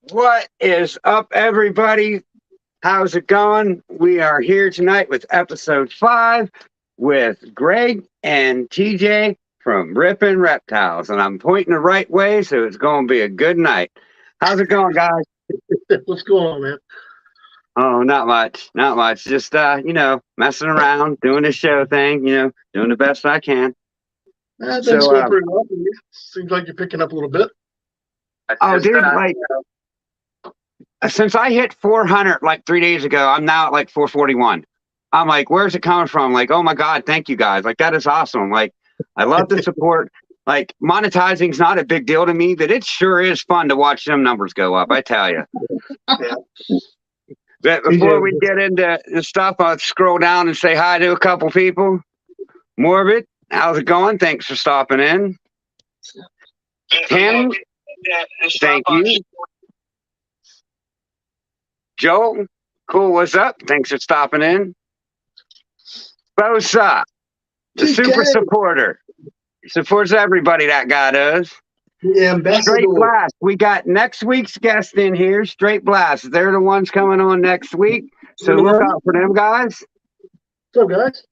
What is up, everybody? How's it going? We are here tonight with episode 5 with Greg and TJ from Ripp N Reptiles, and I'm pointing the right way, so it's going to be a good night. How's it going, guys? What's going on, man? Oh, not much, not much. Just messing around, doing the show thing. Doing the best I can. Things So, going pretty well for you. Seems like you're picking up a little bit. dude, like since I hit 400 like 3 days ago, I'm now at like 441. I'm like, where's it coming from? Like, oh my God, thank you guys. Like, that is awesome. Like, I love the support. Like, monetizing's not a big deal to me, but it sure is fun to watch them numbers go up. I tell you. Yeah. But before we get into the stuff, I'll scroll down and say hi to a couple people. Morbid, how's it going? Thanks for stopping in. Tim, thank you. Joel, cool, what's up? Thanks for stopping in. Bosa, the super supporter. Supports everybody, that guy does. Yeah, ambassador. Straight Blast. We got next week's guest in here, Straight Blast. They're the ones coming on next week. So look out for them, guys. What's up, guys?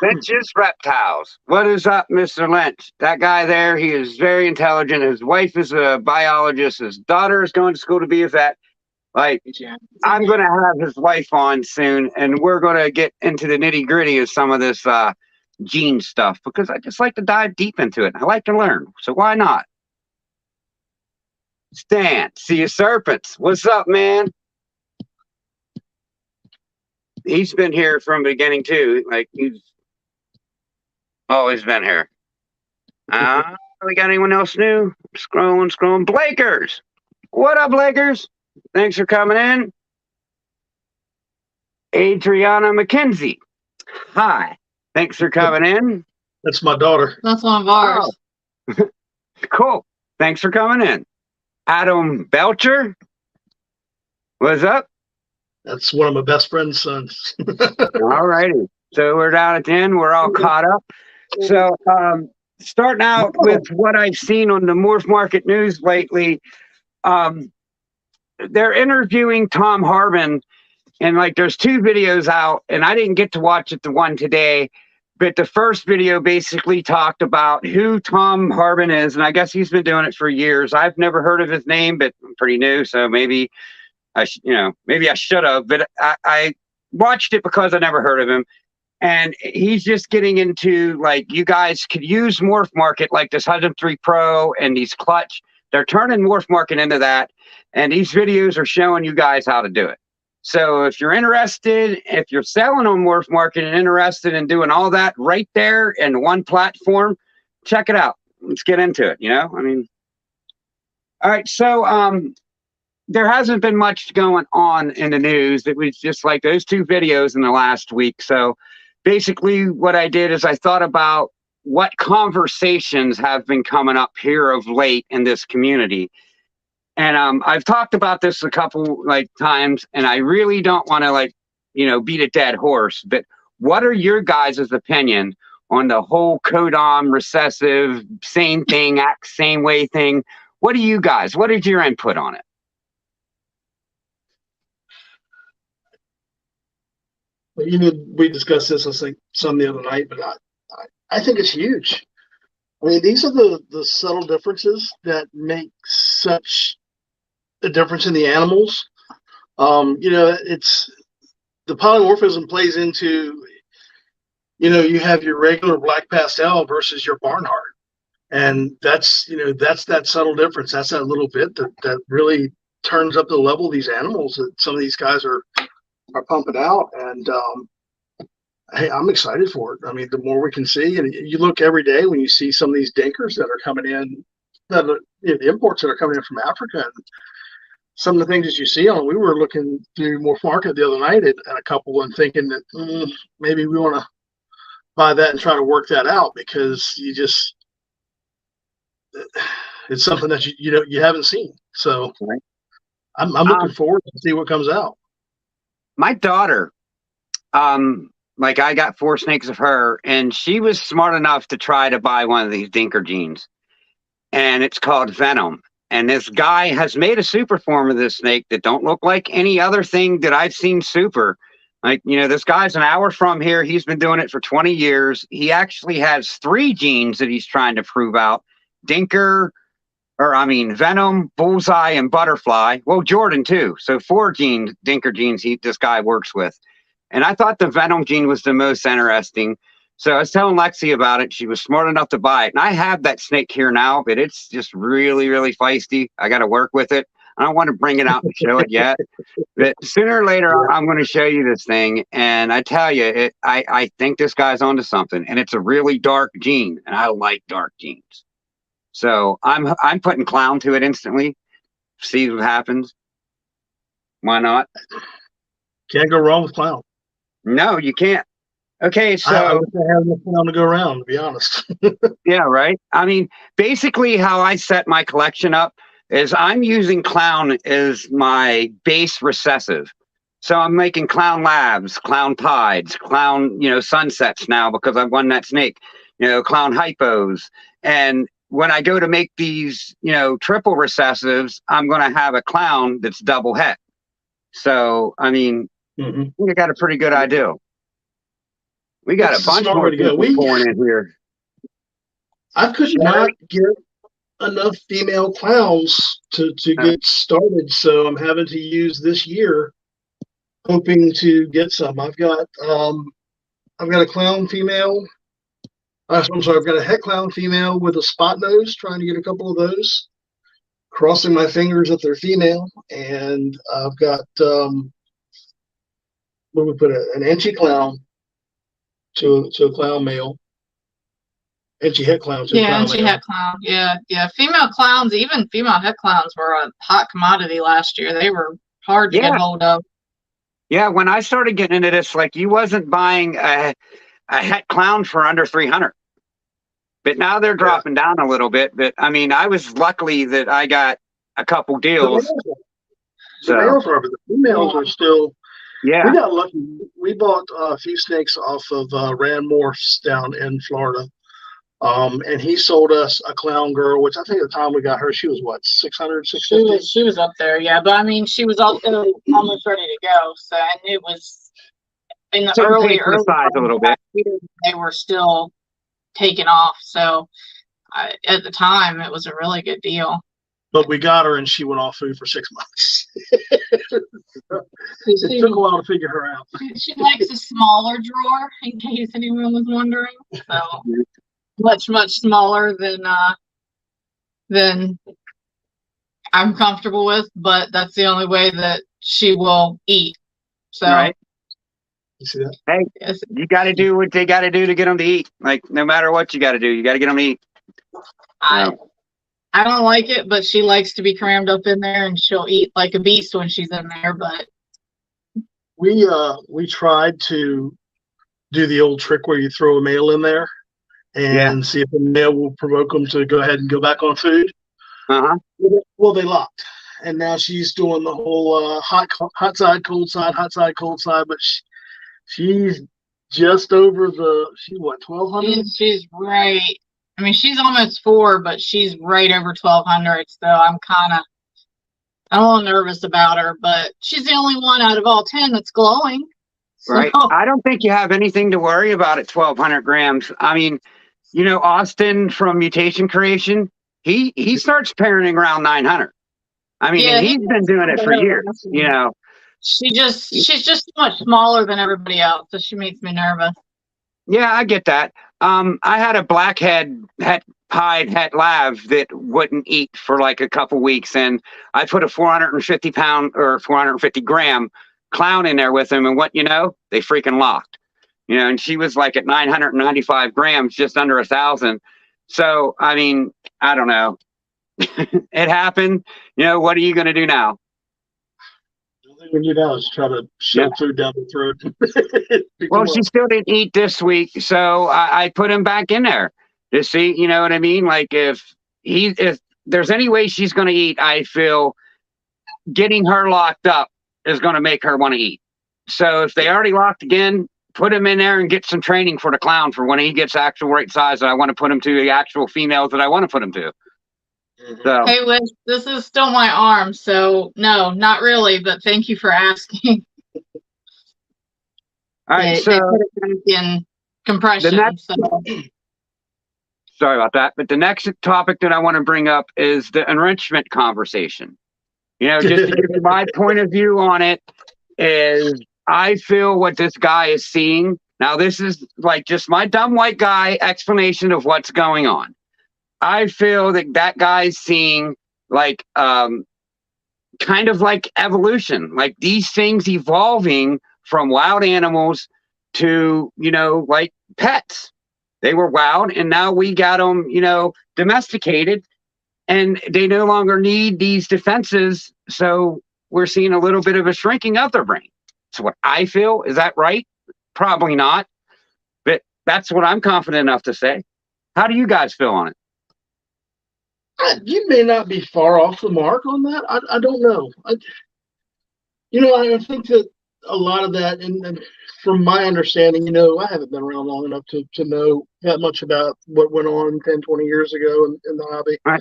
Lynch's Reptiles. What is up, Mr. Lynch? That guy there, he is very intelligent. His wife is a biologist. His daughter is going to school to be a vet. Like, I'm going to have his wife on soon, and we're going to get into the nitty gritty of some of this gene stuff because I just like to dive deep into it. I like to learn. So why not? Stan, see you serpents. What's up, man? He's been here from the beginning too. Like, he's always been here. We got anyone else new? Scrolling. Blakers. What up, Blakers? Thanks for coming in. Adriana McKenzie. Hi. Thanks for coming in. That's my daughter. That's one of ours. Oh. Cool. Thanks for coming in. Adam Belcher. What's up? That's one of my best friend's sons. All righty. So we're down at the end. We're all caught up. So starting out with what I've seen on the Morph Market News lately, they're interviewing Tom Harbin, and like there's 2 videos out, and I didn't get to watch it, the one today, but the first video basically talked about who Tom Harbin is, and I guess he's been doing it for years. I've never heard of his name, but I'm pretty new, so maybe I should have, but I watched it because I never heard of him. And he's just getting into, like, you guys could use Morph Market, like this Hudson 3 Pro and these clutch. They're turning Morph Market into that. And these videos are showing you guys how to do it. So if you're interested, if you're selling on Morph Market and interested in doing all that right there in one platform, check it out. Let's get into it, I mean. All right, so there hasn't been much going on in the news. It was just like those 2 videos in the last week. So basically what I did is I thought about what conversations have been coming up here of late in this community. And I've talked about this a couple times, and I really don't want to beat a dead horse, but what are your guys' opinion on the whole codom recessive, same thing, act same way thing? What is your input on it? We discussed this, I think, some the other night, but I think it's huge. I mean, these are the subtle differences that make such a difference in the animals. It's the polymorphism plays into, you have your regular black pastel versus your Barnhart, and that's that subtle difference. That's that little bit that really turns up the level of these animals that some of these guys are pumping out, and hey, I'm excited for it. I mean, the more we can see, and you look every day when you see some of these dinkers that are coming in, the imports that are coming in from Africa, and some of the things that you see on. We were looking through Morph Market the other night at a couple and thinking that maybe we want to buy that and try to work that out, because it's something that you haven't seen. So I'm looking forward to see what comes out. My daughter, I got 4 snakes of her, and she was smart enough to try to buy one of these dinker jeans. and it's called Venom. And this guy has made a super form of this snake that don't look like any other thing that I've seen super. Like, this guy's an hour from here. He's been doing it for 20 years. He actually has 3 genes that he's trying to prove out. Venom, Bullseye, and Butterfly. Well, Jordan too. So 4 Dinker genes this guy works with. And I thought the Venom gene was the most interesting. So I was telling Lexi about it. She was smart enough to buy it. And I have that snake here now, but it's just really, really feisty. I got to work with it. I don't want to bring it out and show it yet. But sooner or later, I'm going to show you this thing. And I tell you, I think this guy's onto something. And it's a really dark gene. And I like dark genes. So I'm putting clown to it instantly. See what happens. Why not? Can't go wrong with clown. No, you can't. Okay, so I wish I had enough clown to go around, to be honest. yeah, right. I mean, basically how I set my collection up is I'm using clown as my base recessive. So I'm making clown labs, clown pieds, clown, sunsets now because I've won that snake, clown hypos. And when I go to make these, triple recessives, I'm going to have a clown that's double het. So, I mean, I think I got a pretty good idea. We got a bunch more people pouring in here. I could not get enough female clowns to get started, so I'm having to use this year, hoping to get some. I've got a clown female. I'm sorry, I've got a het clown female with a spot nose, trying to get a couple of those. Crossing my fingers that they're female, and I've got an Enchi clown to a clown male. Enchi het clown to a clown male. Enchi het clown. Yeah. Female clowns, even female het clowns, were a hot commodity last year. They were hard to get hold of. Yeah, when I started getting into this, like you wasn't buying a het clown for under 300. But now they're dropping down a little bit. But I mean, I was lucky that I got a couple deals. The females are still. Yeah, we got lucky. We bought a few snakes off of Rand Morse down in Florida, and he sold us a clown girl, which I think at the time we got her, she was what, 600, 650? She was up there, yeah. But I mean, she was almost ready to go. So, and it was in the early size a little bit. They were still taking off. So at the time, it was a really good deal. But we got her, and she went off food for 6 months. It took a while to figure her out. She likes a smaller drawer, in case anyone was wondering. So much smaller than I'm comfortable with. But that's the only way that she will eat. So. Right. You see that? Hey, yes. You got to do what they got to do to get them to eat. Like no matter what you got to do, you got to get them to eat. I don't like it, but she likes to be crammed up in there, and she'll eat like a beast when she's in there. But we tried to do the old trick where you throw a male in there and see if the male will provoke them to go ahead and go back on food. Well, they locked, and now she's doing the whole hot side, cold side, hot side, cold side. But she's just over she's what, 1,200? She's right. I mean, she's almost 4, but she's right over 1,200. So I'm a little nervous about her, but she's the only one out of all 10 that's glowing. So. Right. I don't think you have anything to worry about at 1,200 grams. I mean, Austin from Mutation Creation, he starts parenting around 900. I mean, and he's been doing it for years, She's just so much smaller than everybody else, so she makes me nervous. Yeah, I get that. I had a blackhead pied het lab that wouldn't eat for like a couple weeks, and I put a 450 pound or 450 gram clown in there with him, and they freaking locked. And she was like at 995 grams, just under 1,000. So I mean, I don't know. It happened. What are you going to do now? When you now is try to shove food down the throat. Well, she still didn't eat this week, so I put him back in there to see. You know what I mean? Like if there's any way she's going to eat, I feel getting her locked up is going to make her want to eat. So if they already locked again, put him in there and get some training for the clown for when he gets actual right size. I want to put him to the actual females that I want to put him to. So, Hey, Wiz, this is still my arm, so no, not really, but thank you for asking. all right. They So put it back in compression. So sorry about that. But the next topic that I want to bring up is the enrichment conversation. Just to give you my point of view on it is I feel what this guy is seeing. Now, this is like just my dumb white guy explanation of what's going on. I feel that guy's seeing like kind of like evolution, like these things evolving from wild animals to, like pets. They were wild and now we got them, domesticated and they no longer need these defenses. So we're seeing a little bit of a shrinking of their brain. That's what I feel. Is that right? Probably not. But that's what I'm confident enough to say. How do you guys feel on it? You may not be far off the mark on that. I don't know. I think that a lot of that, and from my understanding, I haven't been around long enough to know that much about what went on 10, 20 years ago in the hobby. Right.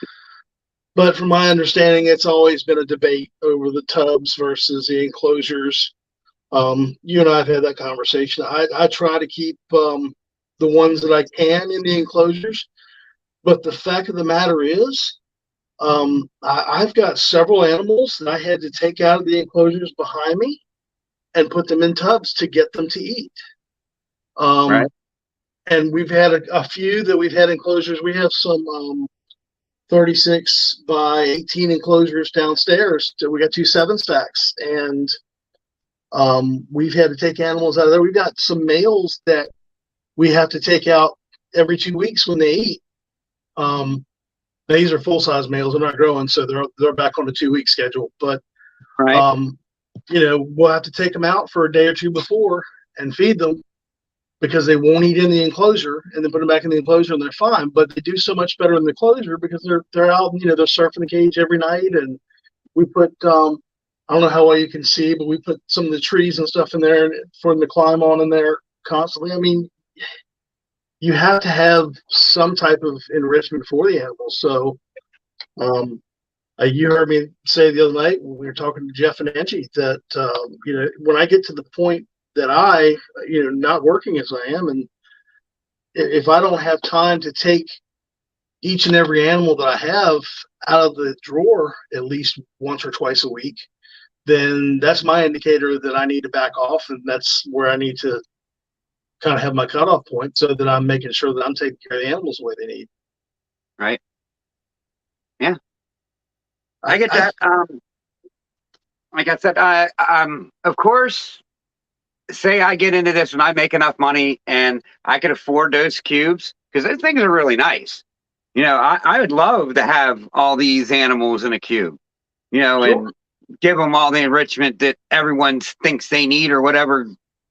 But from my understanding, it's always been a debate over the tubs versus the enclosures. You and I have had that conversation. I try to keep the ones that I can in the enclosures. But the fact of the matter is, I've got several animals that I had to take out of the enclosures behind me and put them in tubs to get them to eat. Right. And we've had a few that we've had enclosures. We have some 36 by 18 enclosures downstairs. So we got 2 7-stacks, and we've had to take animals out of there. We've got some males that we have to take out every 2 weeks when they eat. These are full-size males. They're not growing, so they're back on a 2-week schedule. But right. We'll have to take them out for a day or two before and feed them because they won't eat in the enclosure, and then put them back in the enclosure and they're fine. But they do so much better in the enclosure because they're out, they're surfing the cage every night. And we put I don't know how well you can see, but we put some of the trees and stuff in there for them to climb on in there constantly. I mean, you have to have some type of enrichment for the animals. So, you heard me say the other night when we were talking to Jeff and Angie that, when I get to the point that I, not working as I am, and if I don't have time to take each and every animal that I have out of the drawer at least once or twice a week, then that's my indicator that I need to back off. And that's where I need to kind of have my cutoff point so that I'm making sure that I'm taking care of the animals the way they need. Right. Yeah. I get that. Like I said, of course, say I get into this and I make enough money and I can afford those cubes because those things are really nice. I would love to have all these animals in a cube, Sure. and give them all the enrichment that everyone thinks they need or whatever,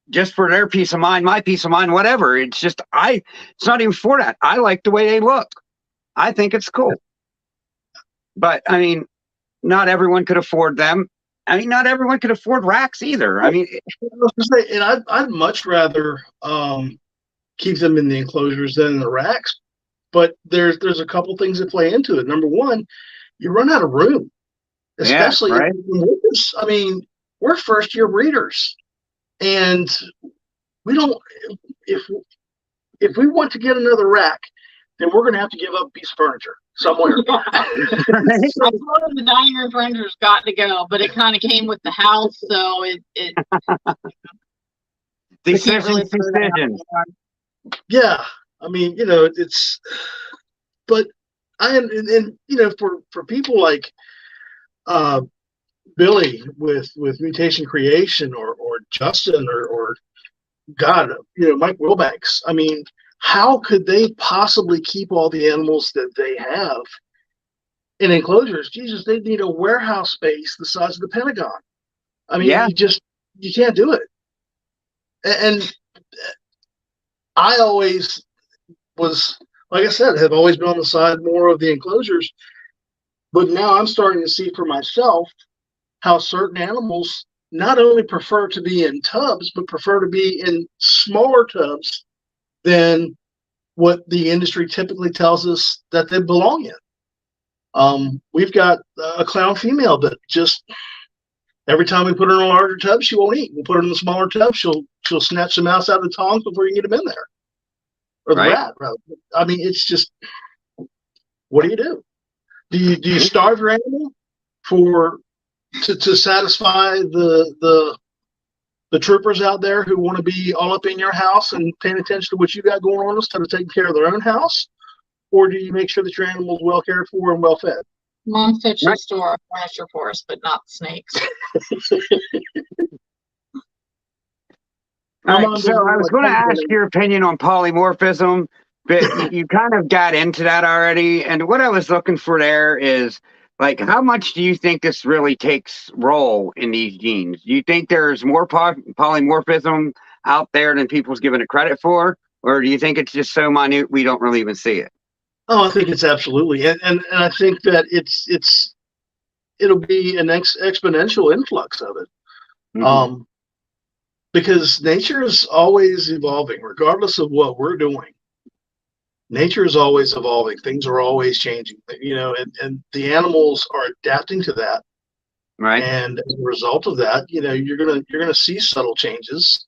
just for their peace of mind, my peace of mind, whatever. It's just, it's not even for that. I like the way they look. I think it's cool. But I mean, not everyone could afford them. I mean, not everyone could afford racks either. I mean, I'd much rather keep them in the enclosures than in the racks. But there's a couple things that play into it. Number one, you run out of room, especially right. I mean, we're first-year breeders, and we don't. If we want to get another rack, then we're going to have to give up a piece of furniture somewhere. I thought the dining room furniture's got to go, but it kind of came with the house, so it decision. Yeah, I mean, it's, but for people like Billy with Mutation Creation or Justin or God, Mike Wilbanks. I mean, how could they possibly keep all the animals that they have in enclosures? Jesus, they need a warehouse space the size of the Pentagon. I mean, you can't do it. And I always was, like I said, have always been on the side more of the enclosures. But now I'm starting to see for myself how certain animals not only prefer to be in tubs, but prefer to be in smaller tubs than what the industry typically tells us that they belong in. We've got a clown female that just every time we put her in a larger tub, she won't eat. We'll put her in the smaller tub. She'll snatch the mouse out of the tongs before you can get them in there, or the rat. Rather. I mean, it's just, what do you do? Do you starve your animal to satisfy the troopers out there who want to be all up in your house and paying attention to what you got going on instead of taking care of their own house? Or do you make sure that your animal's well cared for and well fed? Mom said she'll store a furniture for us, but not snakes. Right, so I was going to ask your opinion on polymorphism, but you kind of got into that already. And what I was looking for there is, like, how much do you think this really takes role in these genes? Do you think there's more polymorphism out there than people's giving it credit for? Or do you think it's just so minute we don't really even see it? Oh, I think it's absolutely, and I think that it'll be an exponential influx of it, because nature is always evolving, regardless of what we're doing. Nature is always evolving; things are always changing, and the animals are adapting to that. Right. And as a result of that, you're gonna see subtle changes.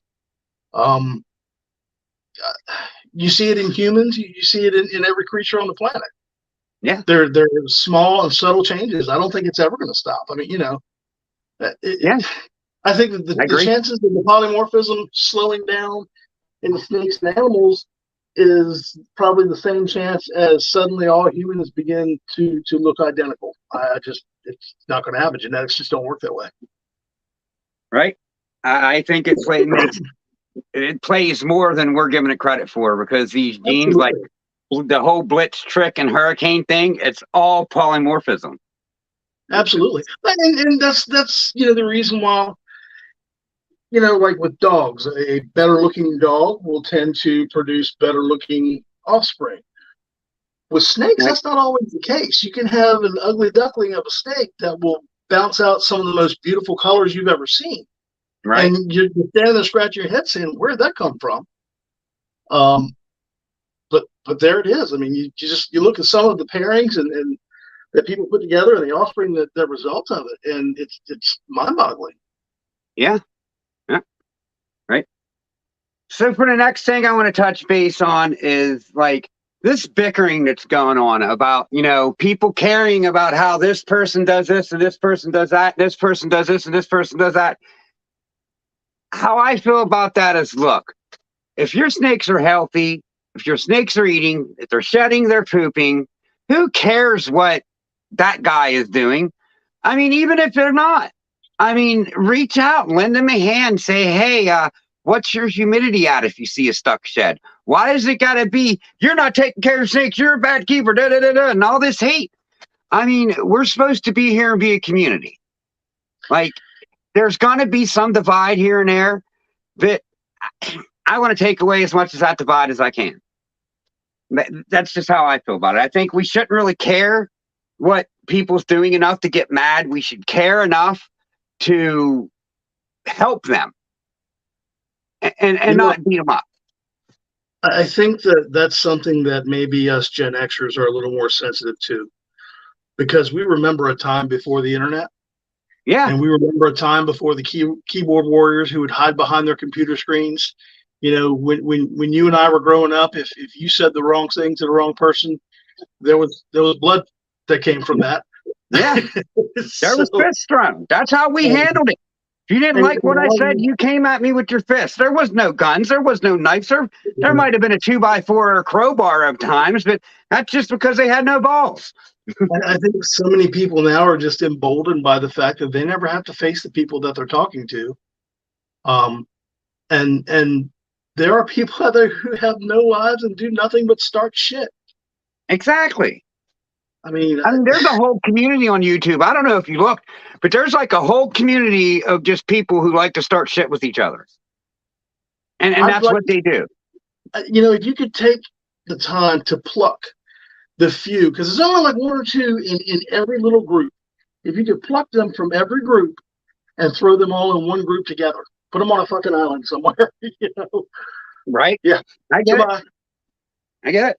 You see it in humans. You see it in every creature on the planet. Yeah, they're small and subtle changes. I don't think it's ever going to stop. I mean, I think that the chances of the polymorphism slowing down in the snakes and animals is probably the same chance as suddenly all humans begin to look identical. It's not going to happen. Genetics just don't work that way. Right. I think it plays more than we're giving it credit for, because these genes, like the whole Blitz trick and hurricane thing, it's all polymorphism. Absolutely. And that's the reason why, like with dogs, a better looking dog will tend to produce better looking offspring. With snakes, that's not always the case. You can have an ugly duckling of a snake that will bounce out some of the most beautiful colors you've ever seen. Right. And you're standing there scratching your head saying, where'd that come from? But there it is. I mean, you look at some of the pairings and that people put together and the offspring that result of it, and it's mind-boggling. Yeah. Right. So for the next thing I want to touch base on is, like, this bickering that's going on about, people caring about how this person does this and this person does that, this person does this and this person does that. How I feel about that is, look, if your snakes are healthy, if your snakes are eating, if they're shedding, they're pooping, who cares what that guy is doing? I mean, even if they're not, reach out, lend them a hand, say, hey, what's your humidity at if you see a stuck shed? Why does it got to be, you're not taking care of snakes, you're a bad keeper, and all this hate? We're supposed to be here and be a community. Like, there's going to be some divide here and there, but I want to take away as much of that divide as I can. That's just how I feel about it. I think we shouldn't really care what people's doing enough to get mad. We should care enough to help them and not beat them up. I think that's something that maybe us Gen Xers are a little more sensitive to, because we remember a time before the internet. Yeah. And we remember a time before the keyboard warriors who would hide behind their computer screens. When you and I were growing up, if you said the wrong thing to the wrong person, there was blood that came from that. Yeah. There was fist thrown. That's how we handled it. If you didn't like what I said, you came at me with your fist. There was no guns. There was no knives. There might have been a 2x4 or a crowbar of times, but that's just because they had no balls. I think so many people now are just emboldened by the fact that they never have to face the people that they're talking to. And there are people out there who have no lives and do nothing but start shit. Exactly. There's a whole community on YouTube. I don't know if you look, but there's like a whole community of just people who like to start shit with each other. And that's what they do. If you could take the time to pluck the few, because there's only like one or two in every little group. If you could pluck them from every group and throw them all in one group together, put them on a fucking island somewhere, Right? Yeah. I get it.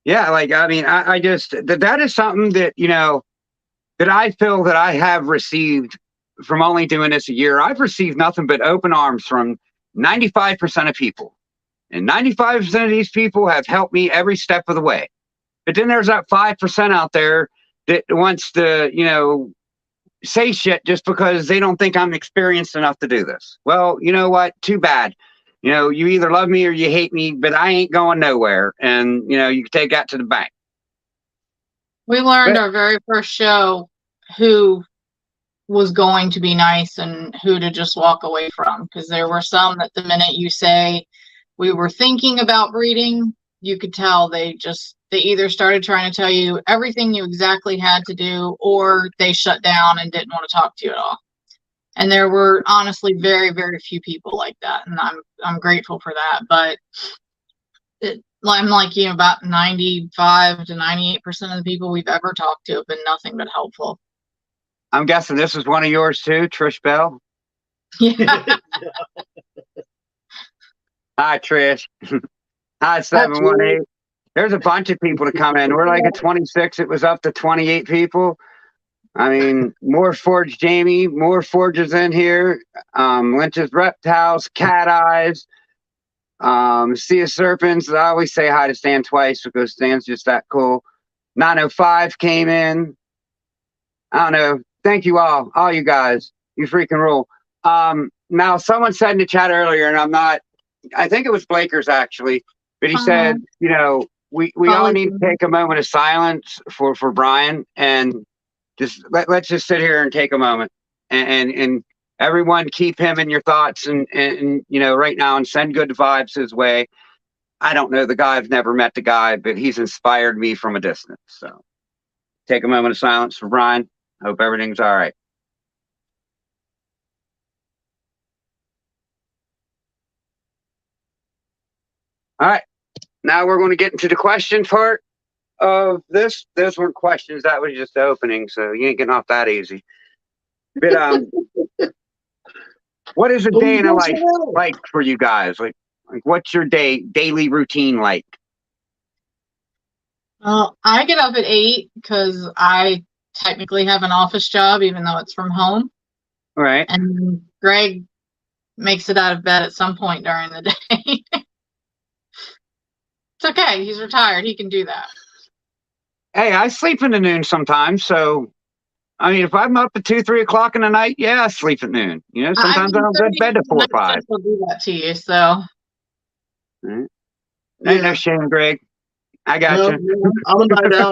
Yeah, like I mean, I just that is something that that I feel that I have received from only doing this a year. I've received nothing but open arms from 95% of people, and 95% of these people have helped me every step of the way. But then there's that 5% out there that wants to say shit just because they don't think I'm experienced enough to do this. Well, you know what? Too bad. You either love me or you hate me, but I ain't going nowhere. And, you can take that to the bank. We learned But, our very first show who was going to be nice and who to just walk away from, because there were some that the minute you say we were thinking about breeding, you could tell they either started trying to tell you everything you exactly had to do, or they shut down and didn't want to talk to you at all. And there were honestly very, very few people like that, and I'm grateful for that. But I'm like you, about 95 to 98% of the people we've ever talked to have been nothing but helpful. I'm guessing this is one of yours too, Trish Bell. Yeah. Hi, Trish. Hi, 718. There's a bunch of people to come in. We're like at 26. It was up to 28 people. I mean, more Forge Jamie, more Forges in here. Lynch's Reptiles, Cat Eyes, Sea of Serpents. I always say hi to Stan twice because Stan's just that cool. 905 came in. I don't know. Thank you all you guys. You freaking rule. Now, someone said in the chat earlier, and I think it was Blakers actually, but he said, we all need to take a moment of silence for Brian, and just let's just sit here and take a moment and everyone keep him in your thoughts and right now, and send good vibes his way. I don't know the guy. I've never met the guy, but he's inspired me from a distance. So take a moment of silence for Brian. Hope everything's all right. All right. Now we're going to get into the question part of this. Those weren't questions. That was just the opening. So you ain't getting off that easy. But what is a day in a life like for you guys? Like what's your daily routine like? Well, I get up at 8 because I technically have an office job, even though it's from home. Right. And Greg makes it out of bed at some point during the day. It's okay. He's retired. He can do that. Hey, I sleep in the noon sometimes. So, I mean, if I'm up at 2, 3 o'clock in the night, yeah, I sleep at noon. Sometimes I don't go to bed at 4 or 5. I'll do that to you. So. Right. Ain't no shame, Greg. I got you. I'm a night owl.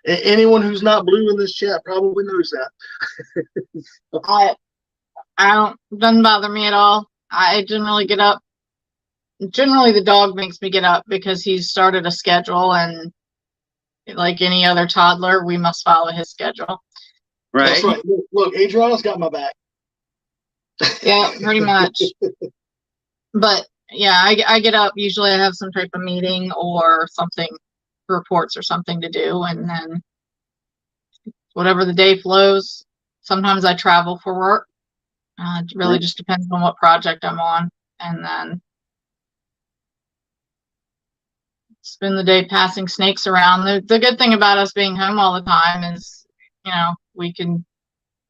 Anyone who's not blue in this chat probably knows that. Doesn't bother me at all. I generally get up. Generally, the dog makes me get up because he's started a schedule, and like any other toddler, we must follow his schedule. Right. That's right. Look, Adriana's got my back. Yeah, pretty much. But yeah, I get up. Usually I have some type of meeting or something, reports or something to do. And then whatever the day flows, sometimes I travel for work. It really just depends on what project I'm on. And then spend the day passing snakes around. The good thing about us being home all the time is, we can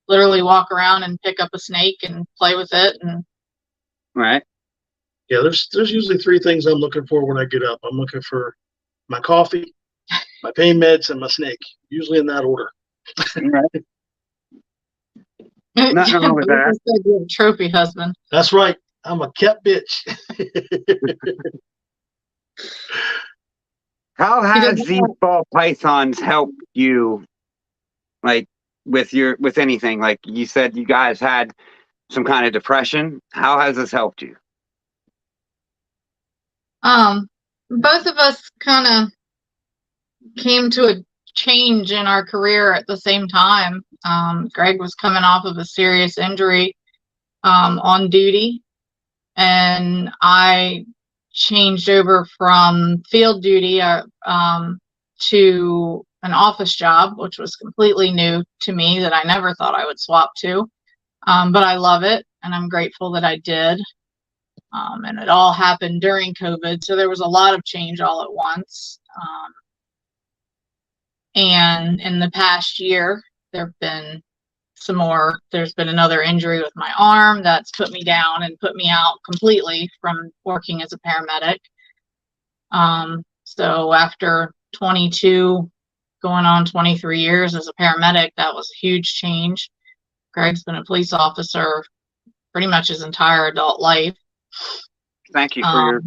literally walk around and pick up a snake and play with it. And right. Yeah, there's usually 3 things I'm looking for when I get up. I'm looking for my coffee, my pain meds, and my snake. Usually in that order. Right. Nothing wrong with that. You're a trophy husband. That's right. I'm a kept bitch. How has these ball pythons helped you, like with anything? Like you said, you guys had some kind of depression. How has this helped you? Both of us kind of came to a change in our career at the same time. Greg was coming off of a serious injury on duty, and I changed over from field duty to an office job, which was completely new to me, that I never thought I would swap to. But I love it, and I'm grateful that I did. And it all happened during COVID, so there was a lot of change all at once. And in the past year, there've been there's been another injury with my arm that's put me down and put me out completely from working as a paramedic. So after 22, going on 23 years as a paramedic, that was a huge change. Greg's been a police officer pretty much his entire adult life. Thank you for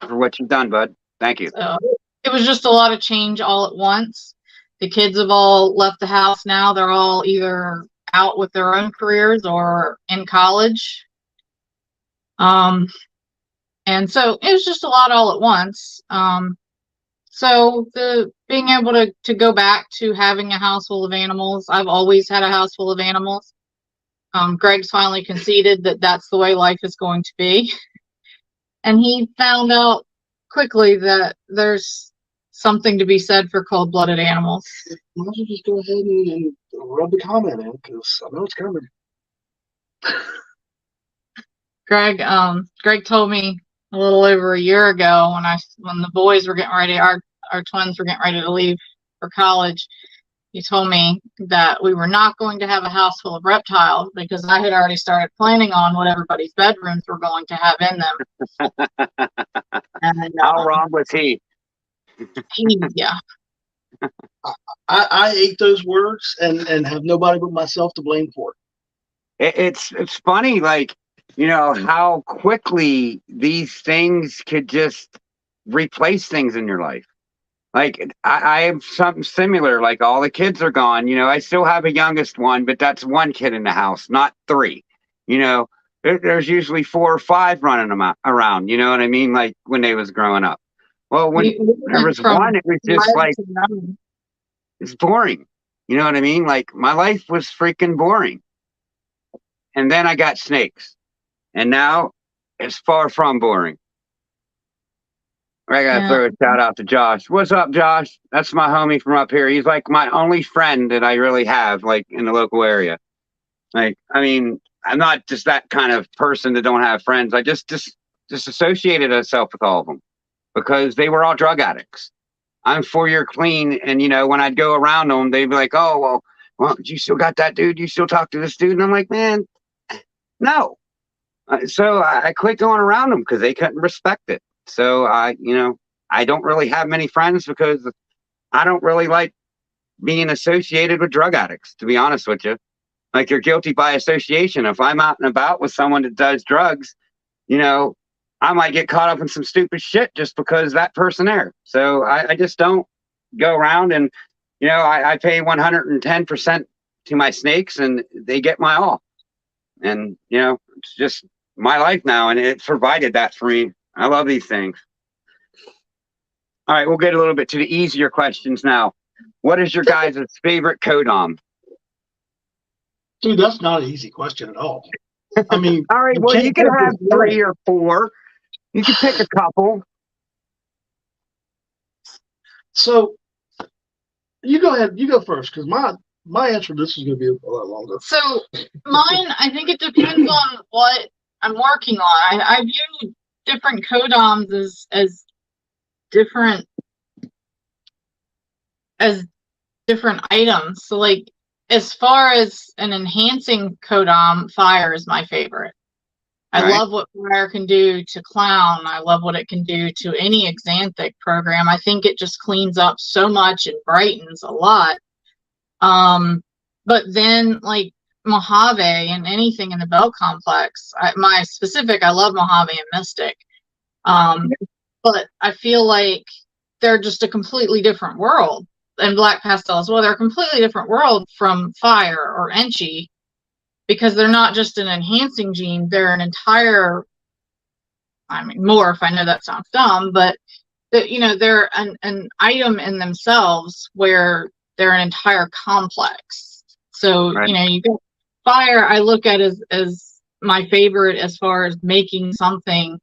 for what you've done, bud. Thank you. So it was just a lot of change all at once. The kids have all left the house now. They're all either out with their own careers or in college. And so it was just a lot all at once. So being able to go back to having a house full of animals, I've always had a house full of animals. Greg's finally conceded that that's the way life is going to be. And he found out quickly that there's something to be said for cold-blooded animals. Why don't you just go ahead and rub the comment in, because I know it's coming. Greg told me a little over a year ago when the boys were getting ready, our twins were getting ready to leave for college. He told me that we were not going to have a house full of reptiles because I had already started planning on what everybody's bedrooms were going to have in them. And, how wrong was he? Yeah. I ate those words and have nobody but myself to blame for it. It's funny, like, you know, how quickly these things could just replace things in your life. Like, I have something similar. Like, all the kids are gone. You know, I still have a youngest one, but that's one kid in the house, not three. You know, there's usually 4 or 5 running them around. You know what I mean? Like, when they was growing up. Well, when there was one, it was just like, it's boring. You know what I mean? Like, my life was freaking boring. And then I got snakes. And now it's far from boring. I gotta throw a shout out to Josh. What's up, Josh? That's my homie from up here. He's like my only friend that I really have, like, in the local area. Like, I mean, I'm not just that kind of person that don't have friends. I just associated myself with all of them because they were all drug addicts. I'm 4-year clean, and you know, when I'd go around them, they'd be like, "Oh, well, you still got that dude? You still talk to this dude?" And I'm like, "Man, no." So I quit going around them because they couldn't respect it. So you know, I don't really have many friends because I don't really like being associated with drug addicts, to be honest with you. Like, you're guilty by association. If I'm out and about with someone that does drugs, you know, I might get caught up in some stupid shit just because that person there. So I just don't go around, and, you know, I pay 110% to my snakes and they get my all. And, you know, it's just my life now, and it's provided that for me. I love these things. All right, we'll get a little bit to the easier questions now. What is your guys' favorite codom? Dude, that's not an easy question at all. I mean, all right, well, you can have 3 or 4. You can pick a couple. So you go ahead. You go first, because my answer to this is going to be a lot longer. So mine, I think it depends on what I'm working on. I view different codoms as different items. So, like, as far as an enhancing codom, fire is my favorite. I love what fire can do to clown. I love what it can do to any xanthic program. I think it just cleans up so much and brightens a lot. But then, like, Mojave and anything in the Bell complex, I love Mojave and Mystic. But I feel like they're just a completely different world. And Black Pastel as well. They're a completely different world from fire or Enchi, because they're not just an enhancing gene. They're an entire, I mean, morph. I know that sounds dumb, but you know, they're an item in themselves where they're an entire complex. So, you know, you got fire, I look at as my favorite as far as making something.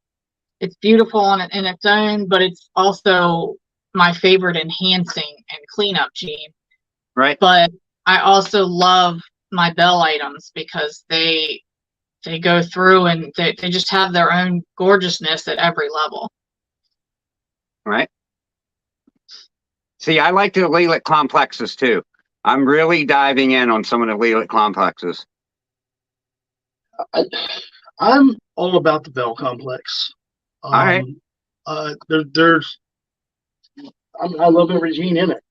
It's beautiful in its own, but it's also my favorite enhancing and cleanup gene. Right. But I also love my Bell items because they go through and they just have their own gorgeousness at every level. Right. See, I like the Lelit complexes too. I'm really diving in on some of the Lelit complexes. I'm all about the Bell complex. All right. There's I love every gene in it,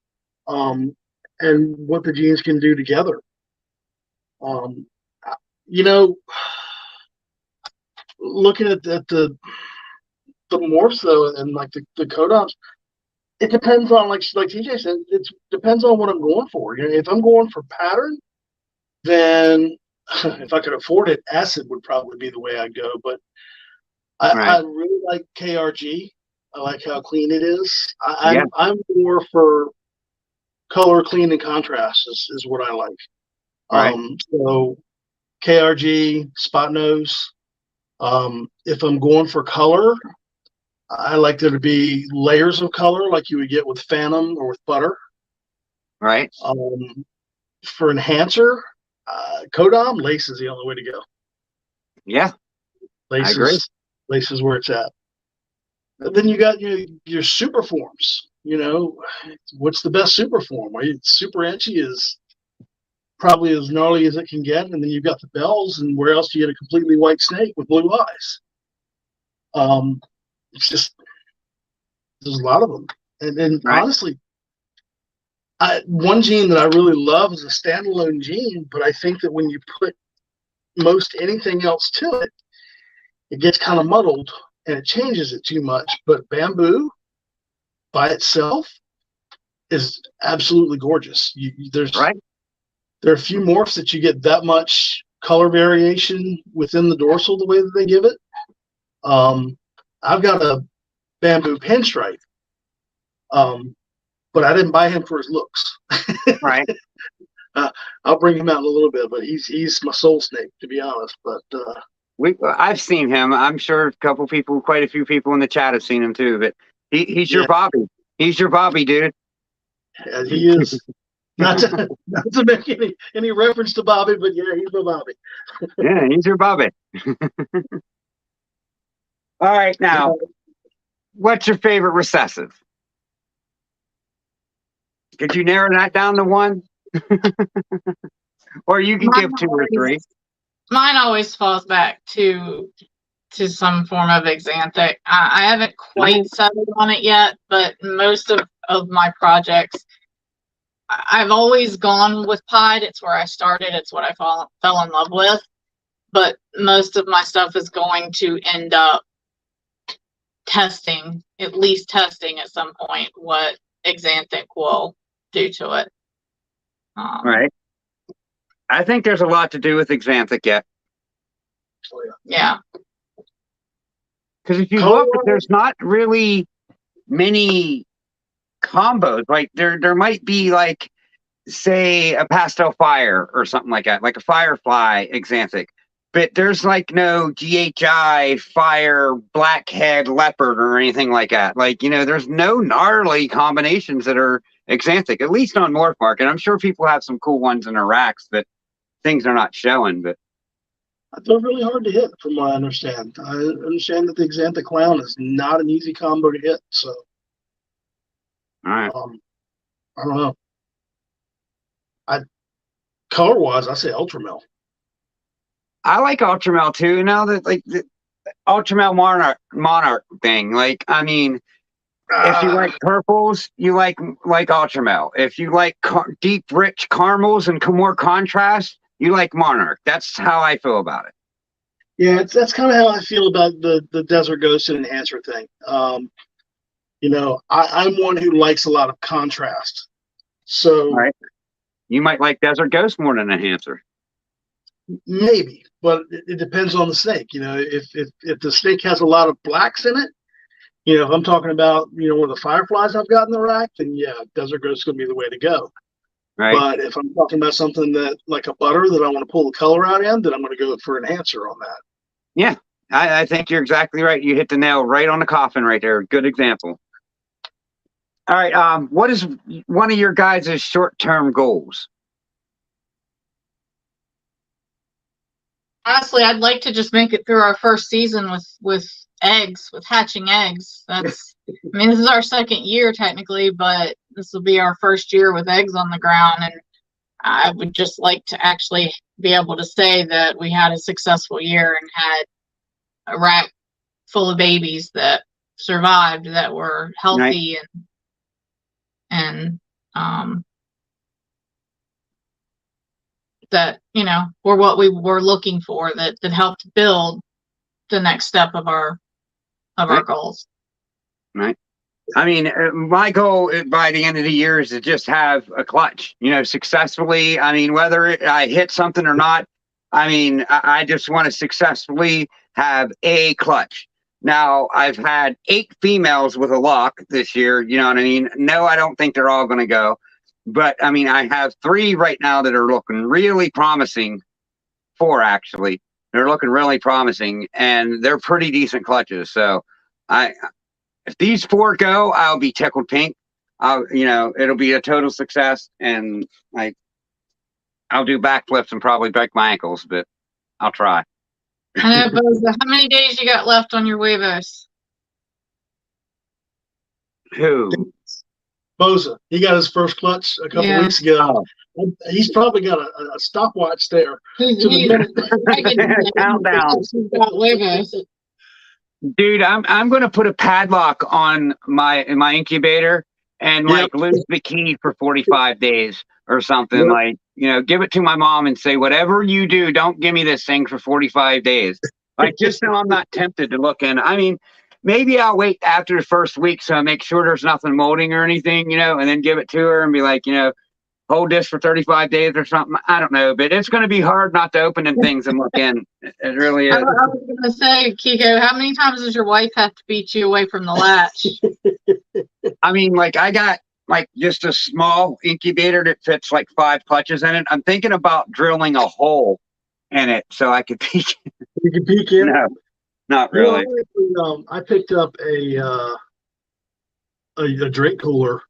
and what the genes can do together. You know, looking at the morphs though, and like the codons, it depends on like TJ said, it depends on what I'm going for. You know, if I'm going for pattern, then if I could afford it, acid would probably be the way I'd go. But I really like KRG. I like how clean it is. I'm more for color, clean, and contrast is what I like. Right. So KRG, spot nose. If I'm going for color, I like there to be layers of color like you would get with Phantom or with Butter. Right. For enhancer, Codom, lace is the only way to go. Yeah. Lace I agree. Lace is where it's at. And then you got your super forms. You know, what's the best super form? Super Etchy is probably as gnarly as it can get, and then you've got the bells, and where else do you get a completely white snake with blue eyes? It's just there's a lot of them, and honestly, one gene that I really love is a standalone gene, but I think that when you put most anything else to it, it gets kind of muddled and it changes it too much. But bamboo by itself is absolutely gorgeous. There are a few morphs that you get that much color variation within the dorsal the way that they give it. I've got a bamboo pinstripe, but I didn't buy him for his looks. Right. I'll bring him out in a little bit, but he's my soul snake, to be honest. But I've seen him. I'm sure quite a few people in the chat have seen him too. But he's your Bobby. He's your Bobby, dude. Yeah, he is. not to make any reference to Bobby, but yeah, he's my Bobby. Yeah, he's your Bobby. All right, now, what's your favorite recessive? Could you narrow that down to one? Or you can give two or three. Mine always falls back to some form of xanthic. I haven't quite settled on it yet, but most of my projects, I've always gone with pied. It's where I started. It's what I fell in love with. But most of my stuff is going to end up at least testing at some point what xanthic will do to it. Right. I think there's a lot to do with xanthic yet. Yeah. Because if you look, there's not really many combos. Like there might be like, say, a pastel fire or something like that, like a firefly xanthic. But there's like no GHI fire blackhead leopard or anything like that. Like, there's no gnarly combinations that are xanthic, at least on Morph Market. I'm sure people have some cool ones in their racks that things are not showing, but they're really hard to hit from what I understand. I understand that the xanthic clown is not an easy combo to hit, so all right. I don't know. Color wise, I say Ultramel. I like Ultramel too. Now that the Ultramel Monarch thing, like, I mean, if you like purples, you like Ultramel. If you like deep, rich caramels and more contrast, you like Monarch. That's how I feel about it. Yeah, that's kind of how I feel about the Desert Ghost and Enhancer thing. I'm one who likes a lot of contrast. So you might like Desert Ghost more than Enhancer. Maybe, but it depends on the snake. If the snake has a lot of blacks in it, if I'm talking about, one of the fireflies I've got in the rack, then yeah, Desert Ghost is going to be the way to go. Right. But if I'm talking about something that like a butter that I want to pull the color out in, then I'm going to go for an Enhancer on that. Yeah, I think you're exactly right. You hit the nail right on the coffin right there. Good example. All right. What is one of your guys' short-term goals? Honestly, I'd like to just make it through our first season with eggs, with hatching eggs. This is our second year technically, but This will be our first year with eggs on the ground, and I would just like to actually be able to say that we had a successful year and had a rack full of babies that survived, that were healthy, and that, you know, were what we were looking for, that helped build the next step of our goals. Right. I mean, my goal by the end of the year is to just have a clutch, you know, successfully. I mean, whether I hit something or not, I mean, I just want to successfully have a clutch. Now, I've had 8 females with a lock this year. You know what I mean? No, I don't think they're all going to go. But, I mean, I have 3 right now that are looking really promising. 4, actually. They're looking really promising, and they're pretty decent clutches. So, if these 4 go, I'll be tickled pink. You know, it'll be a total success, and I'll do backflips and probably break my ankles, but I'll try. How many days you got left on your huevos? Who? Boza. He got his first clutch a couple weeks ago. He's probably got a stopwatch there. Countdown. Dude, I'm going to put a padlock on my incubator and lose the key for 45 days or something. Yep. Like, you know, give it to my mom and say, whatever you do, don't give me this thing for 45 days. Like, just so I'm not tempted to look in. I mean, maybe I'll wait after the first week so I make sure there's nothing molding or anything, you know, and then give it to her and be like, you know, hold this for 35 days or something. I don't know, but it's going to be hard not to open in things and look in. It really is. I was going to say, Kiko, how many times does your wife have to beat you away from the latch? I mean, like, I got like just a small incubator that fits like 5 clutches in it. I'm thinking about drilling a hole in it so I could peek. You can peek in? No, not really. Well, I picked up a drink cooler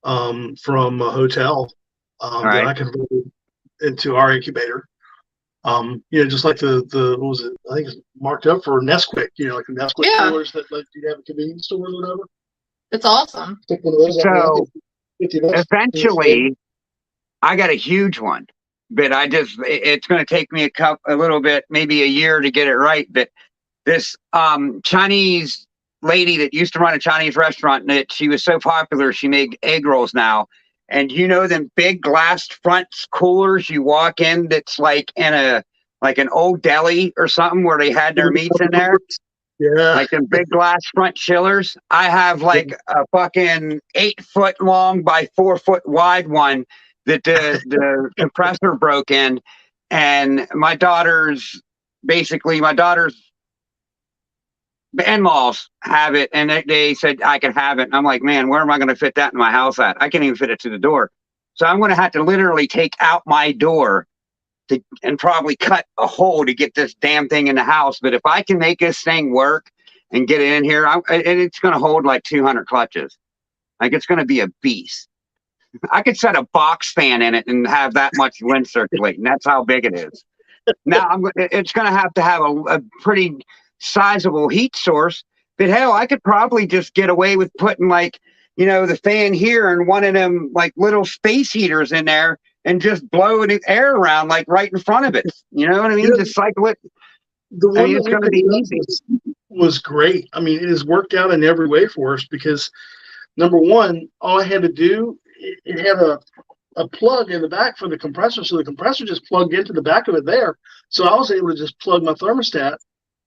from a hotel that I converted into our incubator. You know, just like the what was it? I think it's marked up for Nesquik. You know, like the Nesquik coolers that like you have at convenience stores or whatever. It's awesome. So eventually, I got a huge one, but it's going to take me a little bit, maybe a year to get it right. But this Chinese lady that used to run a Chinese restaurant, and she was so popular, she made egg rolls now. And you know them big glass front coolers you walk in that's like in an old deli or something where they had their meats in there? Yeah. Like them big glass front chillers. I have like a fucking 8-foot long by 4-foot wide one that the compressor broke in. And my daughter's in-laws have it, and they said I could have it. And I'm like, man, where am I going to fit that in my house at? I can't even fit it to the door. So I'm going to have to literally take out my door and probably cut a hole to get this damn thing in the house. But if I can make this thing work and get it in here, and it's going to hold like 200 clutches. Like, it's going to be a beast. I could set a box fan in it and have that much wind circulating. That's how big it is. Now it's going to have a pretty sizable heat source, but hell, I could probably just get away with putting, like, you know, the fan here and one of them like little space heaters in there and just blow the air around like right in front of it. You know what I mean? Just cycle it. The one it's going to be easy. Was great. I mean, it has worked out in every way for us because, number one, all I had to do, it had a plug in the back for the compressor, so the compressor just plugged into the back of it there. So I was able to just plug my thermostat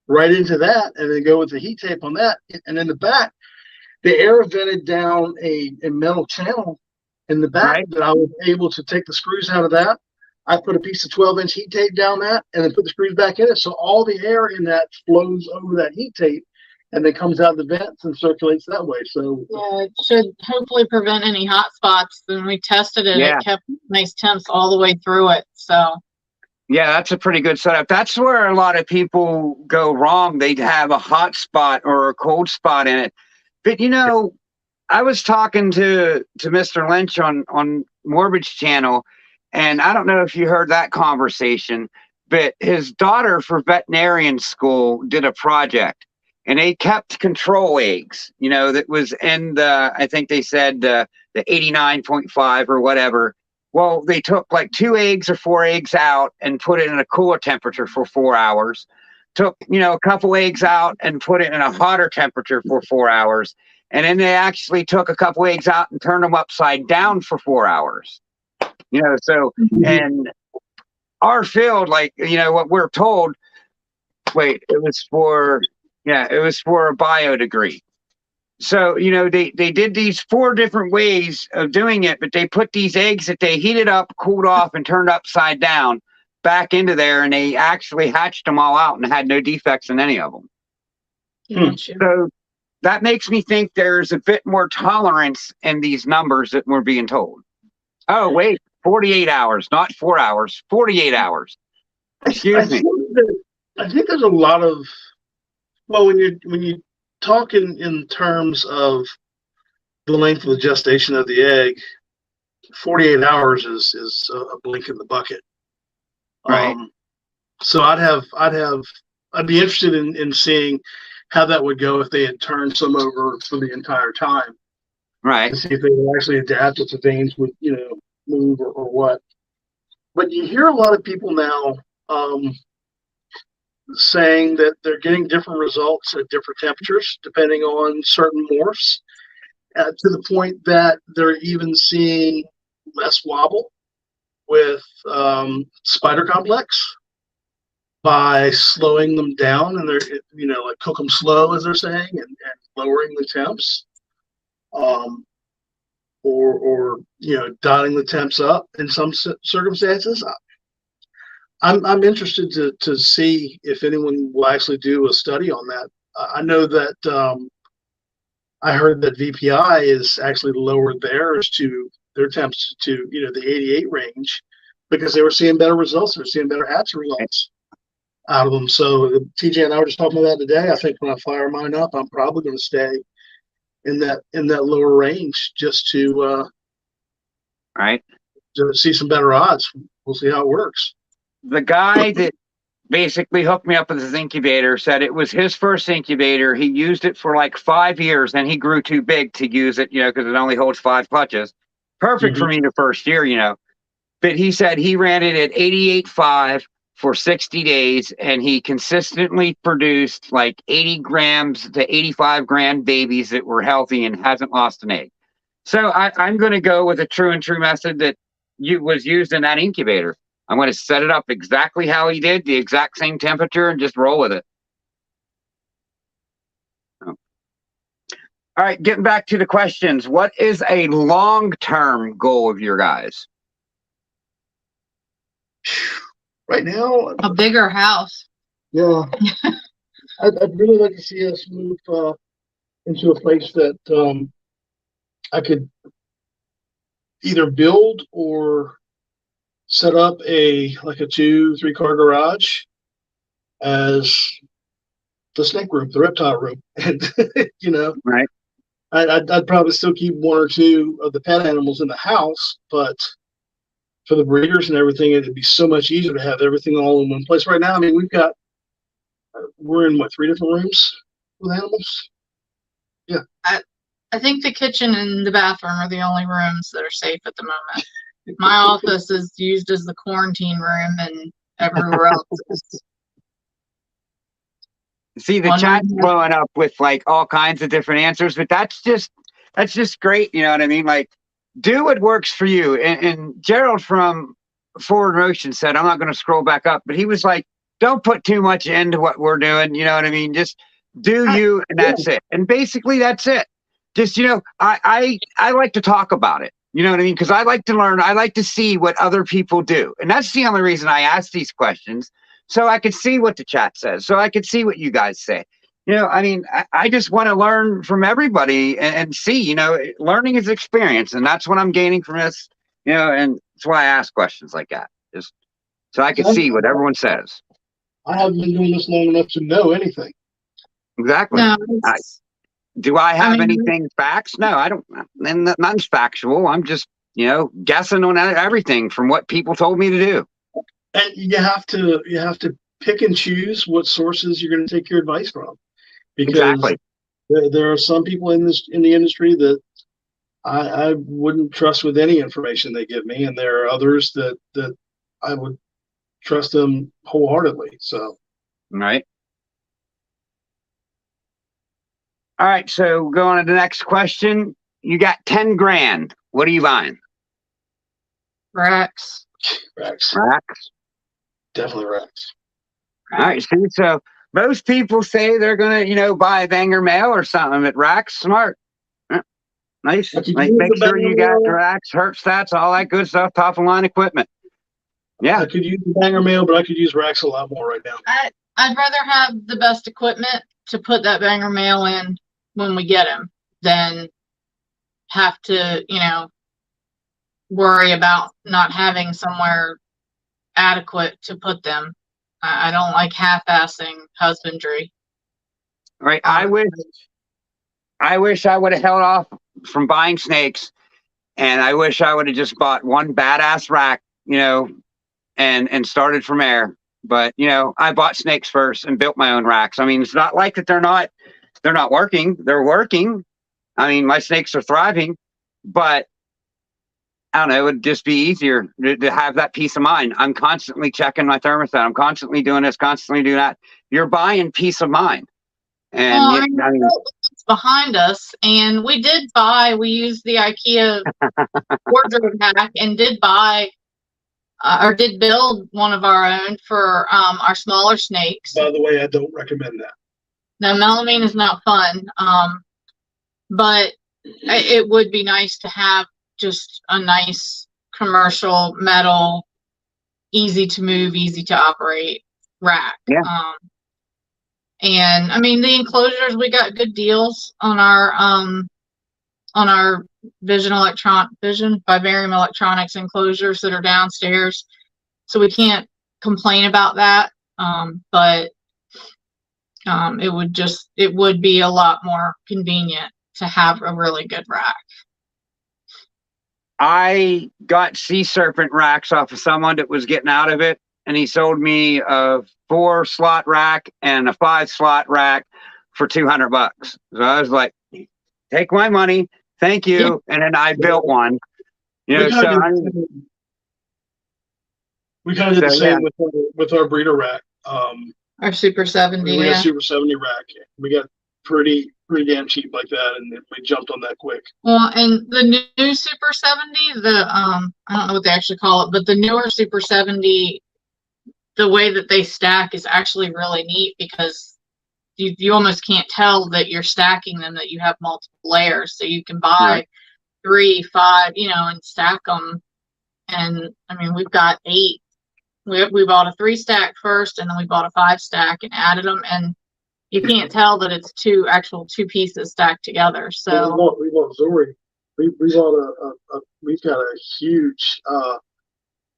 right into that and then go with the heat tape on that. And in the back, the air vented down a metal channel in the back that I was able to take the screws out of that. I put a piece of 12-inch heat tape down that and then put the screws back in it. So all the air in that flows over that heat tape and then comes out the vents and circulates that way. So yeah, it should hopefully prevent any hot spots. When we tested it, it kept nice temps all the way through it. So yeah, that's a pretty good setup. That's where a lot of people go wrong. They'd have a hot spot or a cold spot in it. But, you know, I was talking to Mr. Lynch on Morbid's channel, and I don't know if you heard that conversation, but his daughter for veterinarian school did a project, and they kept control eggs, you know, that was in I think they said the 89.5 or whatever. Well, they took like 2 eggs or 4 eggs out and put it in a cooler temperature for 4 hours. Took, a couple eggs out and put it in a hotter temperature for 4 hours. And then they actually took a couple eggs out and turned them upside down for 4 hours. So, and our field, like, what we're told, it was for a bio degree. So, they did these 4 different ways of doing it, but they put these eggs that they heated up, cooled off, and turned upside down back into there, and they actually hatched them all out and had no defects in any of them. So that makes me think there's a bit more tolerance in these numbers that we're being told. Oh, wait, 48 hours, not 4 hours, 48 hours. Excuse me. I think there's a lot of, well, when you talk in terms of the length of the gestation of the egg, 48 hours is a blink in the bucket. Right. So I'd be interested in seeing how that would go if they had turned some over for the entire time. Right. To see if they would actually adapt, if the veins would, move or what. But you hear a lot of people now saying that they're getting different results at different temperatures depending on certain morphs, to the point that they're even seeing less wobble with spider complex by slowing them down, and they're like cook them slow, as they're saying, and lowering the temps, or dialing the temps up in some circumstances. I'm interested to see if anyone will actually do a study on that. I know that I heard that VPI is actually lowered their temps to the 88 range because they were seeing better results. They were seeing better hatch results out of them. So TJ and I were just talking about that today. I think when I fire mine up, I'm probably going to stay in that lower range just to see some better odds. We'll see how it works. The guy that basically hooked me up with his incubator said it was his first incubator. He used it for like 5 years, and he grew too big to use it, because it only holds 5 clutches. Perfect for me the first year, But he said he ran it at 88.5 for 60 days, and he consistently produced like 80 grams to 85 gram babies that were healthy and hasn't lost an egg. So I'm going to go with a true method that was used in that incubator. I'm going to set it up exactly how he did, the exact same temperature, and just roll with it. All right, getting back to the questions. What is a long-term goal of your guys? Right now, a bigger house. Yeah, I'd really like to see us move into a place that I could either build or set up a 2-3 car garage as the snake room, the reptile room, and Right. I'd probably still keep 1 or 2 of the pet animals in the house, but for the breeders and everything, it'd be so much easier to have everything all in one place. Right now, I mean, we're in 3 different rooms with animals. Yeah. I think the kitchen and the bathroom are the only rooms that are safe at the moment. My office is used as the quarantine room, and everywhere else is. See, the chat's blowing up with like all kinds of different answers, but that's just great. You know what I mean? Like, do what works for you. And Gerald from Forward Motion said, I'm not going to scroll back up, but he was like, don't put too much into what we're doing. You know what I mean? Just do you, and that's it. And basically that's it. Just, I like to talk about it. You know what I mean? Because I like to learn. I like to see what other people do. And that's the only reason I ask these questions. So I could see what the chat says. So I could see what you guys say. I mean, I just want to learn from everybody and see, learning is experience. And that's what I'm gaining from this, and that's why I ask questions like that. Just so I can see what everyone says. I haven't been doing this long enough to know anything. Exactly. No, do I have anything facts? No, I don't. And nothing's factual. I'm just, guessing on everything from what people told me to do. And you have to pick and choose what sources you're going to take your advice from, because exactly. there are some people in the industry that I wouldn't trust with any information they give me, and there are others that I would trust them wholeheartedly. So, Right. All right. So going to the next question. You got 10 grand. What are you buying? Rex. Rex, Racks. definitely Rex. All right. See, so most people say they're going to, buy a banger male or something at Racks. Smart. Yeah, nice. I could Like, use make the sure banger you got the male. racks, herp stats, all that good stuff, top of line equipment. Yeah. I could use the banger male, but I could use Rex a lot more right now. I'd rather have the best equipment to put that banger male in when we get him than have to, worry about not having somewhere adequate to put them. I don't like half-assing husbandry. Right. I wish I would have held off from buying snakes, and I wish I would have just bought one badass rack, and started from there. But I bought snakes first and built my own racks. I mean, it's not like that they're not working. They're working. I mean, my snakes are thriving, but I don't know, it would just be easier to have that peace of mind. I'm constantly checking my thermostat. I'm constantly doing this, constantly doing that. You're buying peace of mind. And Well, I mean, it's behind us, and we used the IKEA wardrobe hack and did buy or did build one of our own for our smaller snakes. By the way, I don't recommend that. Now, melamine is not fun, but it would be nice to have just a nice commercial metal, easy to move, easy to operate rack. Yeah. And I mean, the enclosures, we got good deals on our Vision Vivarium Electronics enclosures that are downstairs. So we can't complain about that. But it would be a lot more convenient to have a really good rack. I got sea serpent racks off of someone that was getting out of it, and he sold me a 4-slot rack and a 5-slot rack for $200. So I was like, take my money, thank you. And then I built one. We kind of did the same with our breeder rack. Our Super 70. We got a Super 70 rack. We got pretty damn cheap like that, and we jumped on that quick. Well, and the new Super 70, I don't know what they actually call it, but the newer Super 70, the way that they stack is actually really neat because you almost can't tell that you're stacking them, that you have multiple layers. So you can buy 3, 5, and stack them. And I mean, we've got 8. We bought a 3-stack first, and then we bought a 5-stack and added them, and you can't tell that it's two pieces stacked together. So we bought Zori. We've got a huge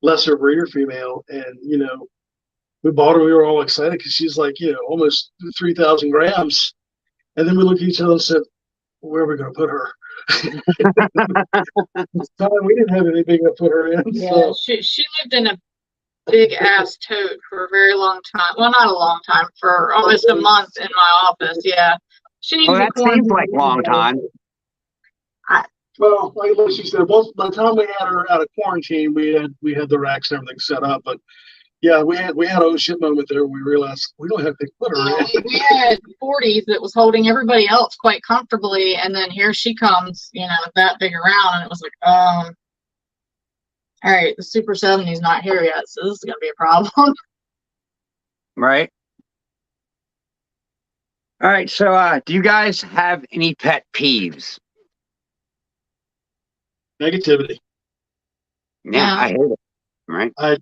lesser breeder female, and we bought her. We were all excited because she's like almost 3,000 grams, and then we looked at each other and said, "Where are we going to put her?" We didn't have anything to put her in. yeah, so. she lived in a big ass tote for a very long time. Well, not a long time, for almost a month in my office. Yeah, she needs. Oh, that seems like a long time. Well, like she said, by the time we had her out of quarantine, we had the racks and everything set up. But yeah, we had a shit moment there. We realized we don't have to put her in. We had 40s that was holding everybody else quite comfortably, and then here she comes, that big around, and it was like, all right, the Super 70 is not here yet, so this is going to be a problem. Right. All right. So, do you guys have any pet peeves? Negativity. Yeah, I hate it. Right. I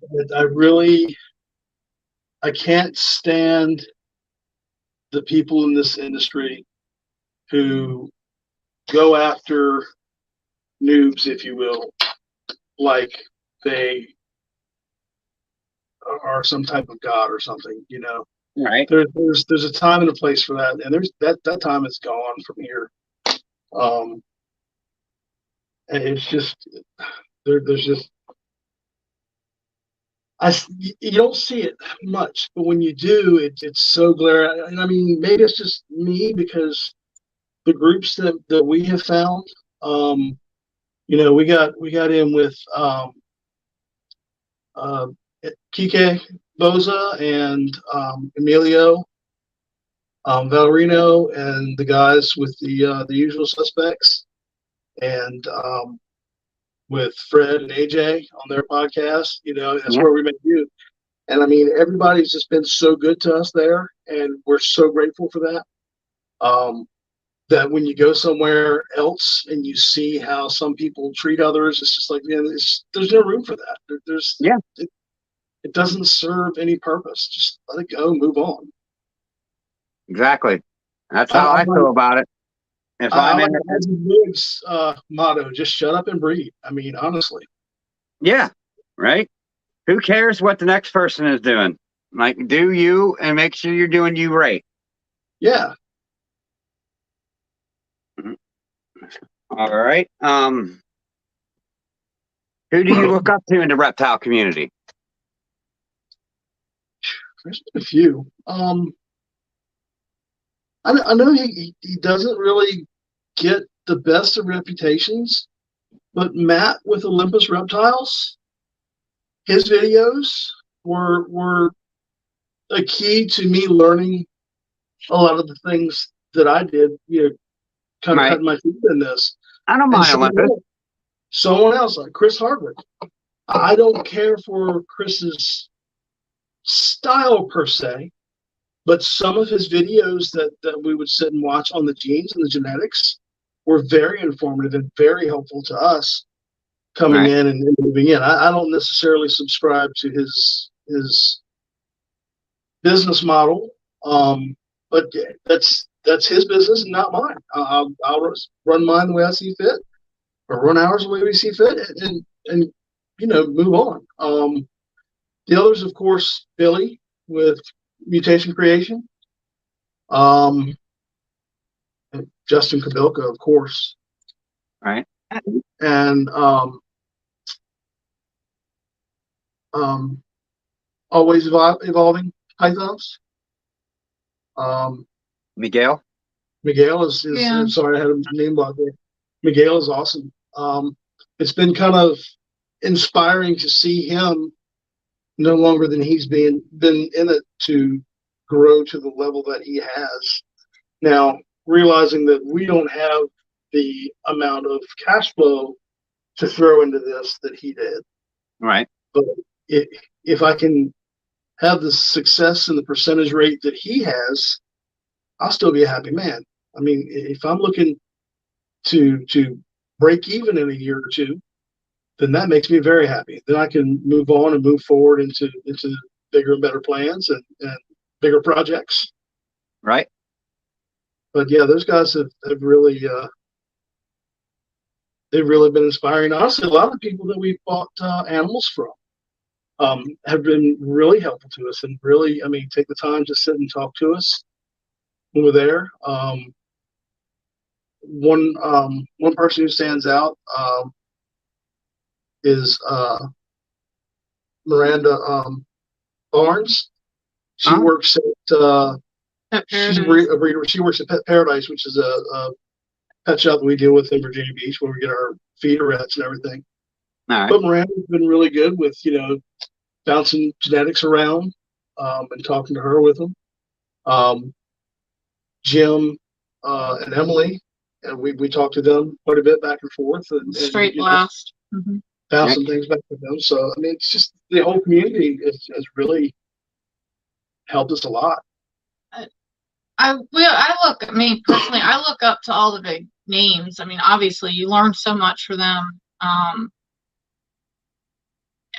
can't stand the people in this industry who go after noobs, if you will, like they are some type of god or something, Right. There's a time and a place for that, and there's that time is gone from here. And it's just there's just you don't see it much, but when you do, it's so glaring. And I mean, maybe it's just me because the groups that we have found, we got in with Kike Boza and Emilio Valerino and the guys with the usual suspects, and with Fred and AJ on their podcast. That's where we met you. And I mean, everybody's just been so good to us there, and we're so grateful for that. That when you go somewhere else and you see how some people treat others, it's just like, man, there's no room for that. It doesn't serve any purpose. Just let it go, move on. Exactly. That's how I feel about it. If I'm in Woods' motto, just shut up and breathe. I mean, honestly. Yeah, right. Who cares what the next person is doing? Like, do you and make sure you're doing you right. Yeah. All right. Who do you look up to in the reptile community? There's been a few. I know he doesn't really get the best of reputations, but Matt with Olympus Reptiles, his videos were a key to me learning a lot of the things that I did, kind of cutting my teeth in this. I don't mind Olympus. Someone else like Chris Hardwick. I don't care for Chris's style per se, but some of his videos that we would sit and watch on the genes and the genetics were very informative and very helpful to us coming in and moving in. I don't necessarily subscribe to his business model, but that's his business and not mine. I'll run mine the way I see fit, or run ours the way we see fit, and move on. The others, of course, Billy with Mutation Creation, Justin Kabilka, of course, right, and always evolving pythons. Miguel is sorry, I had a name block there. Miguel is awesome. It's been kind of inspiring to see him no longer than he's been in it to grow to the level that he has now, realizing that we don't have the amount of cash flow to throw into this that he did. Right. But if I can have the success and the percentage rate that he has, I'll still be a happy man. I mean, if I'm looking to break even in a year or two, then that makes me very happy. Then I can move on and move forward into bigger and better plans and bigger projects. Right. But yeah, those guys have really they've really been inspiring. Honestly, a lot of people that we bought animals from have been really helpful to us and really, I mean, take the time to sit and talk to us when we're there. One person who stands out is Miranda Barnes. She works at she's a breeder. She works at Pet Paradise, which is a pet shop that we deal with in Virginia Beach, where we get our feeder rats and everything. All right. But Miranda's been really good with bouncing genetics around and talking to her with them. Jim and Emily, and we talked to them quite a bit back and forth and straight blast. Bounce some things back with them. So I mean, it's just the whole community has really helped us a lot. I mean, personally, I look up to all the big names. I mean, obviously, you learn so much from them.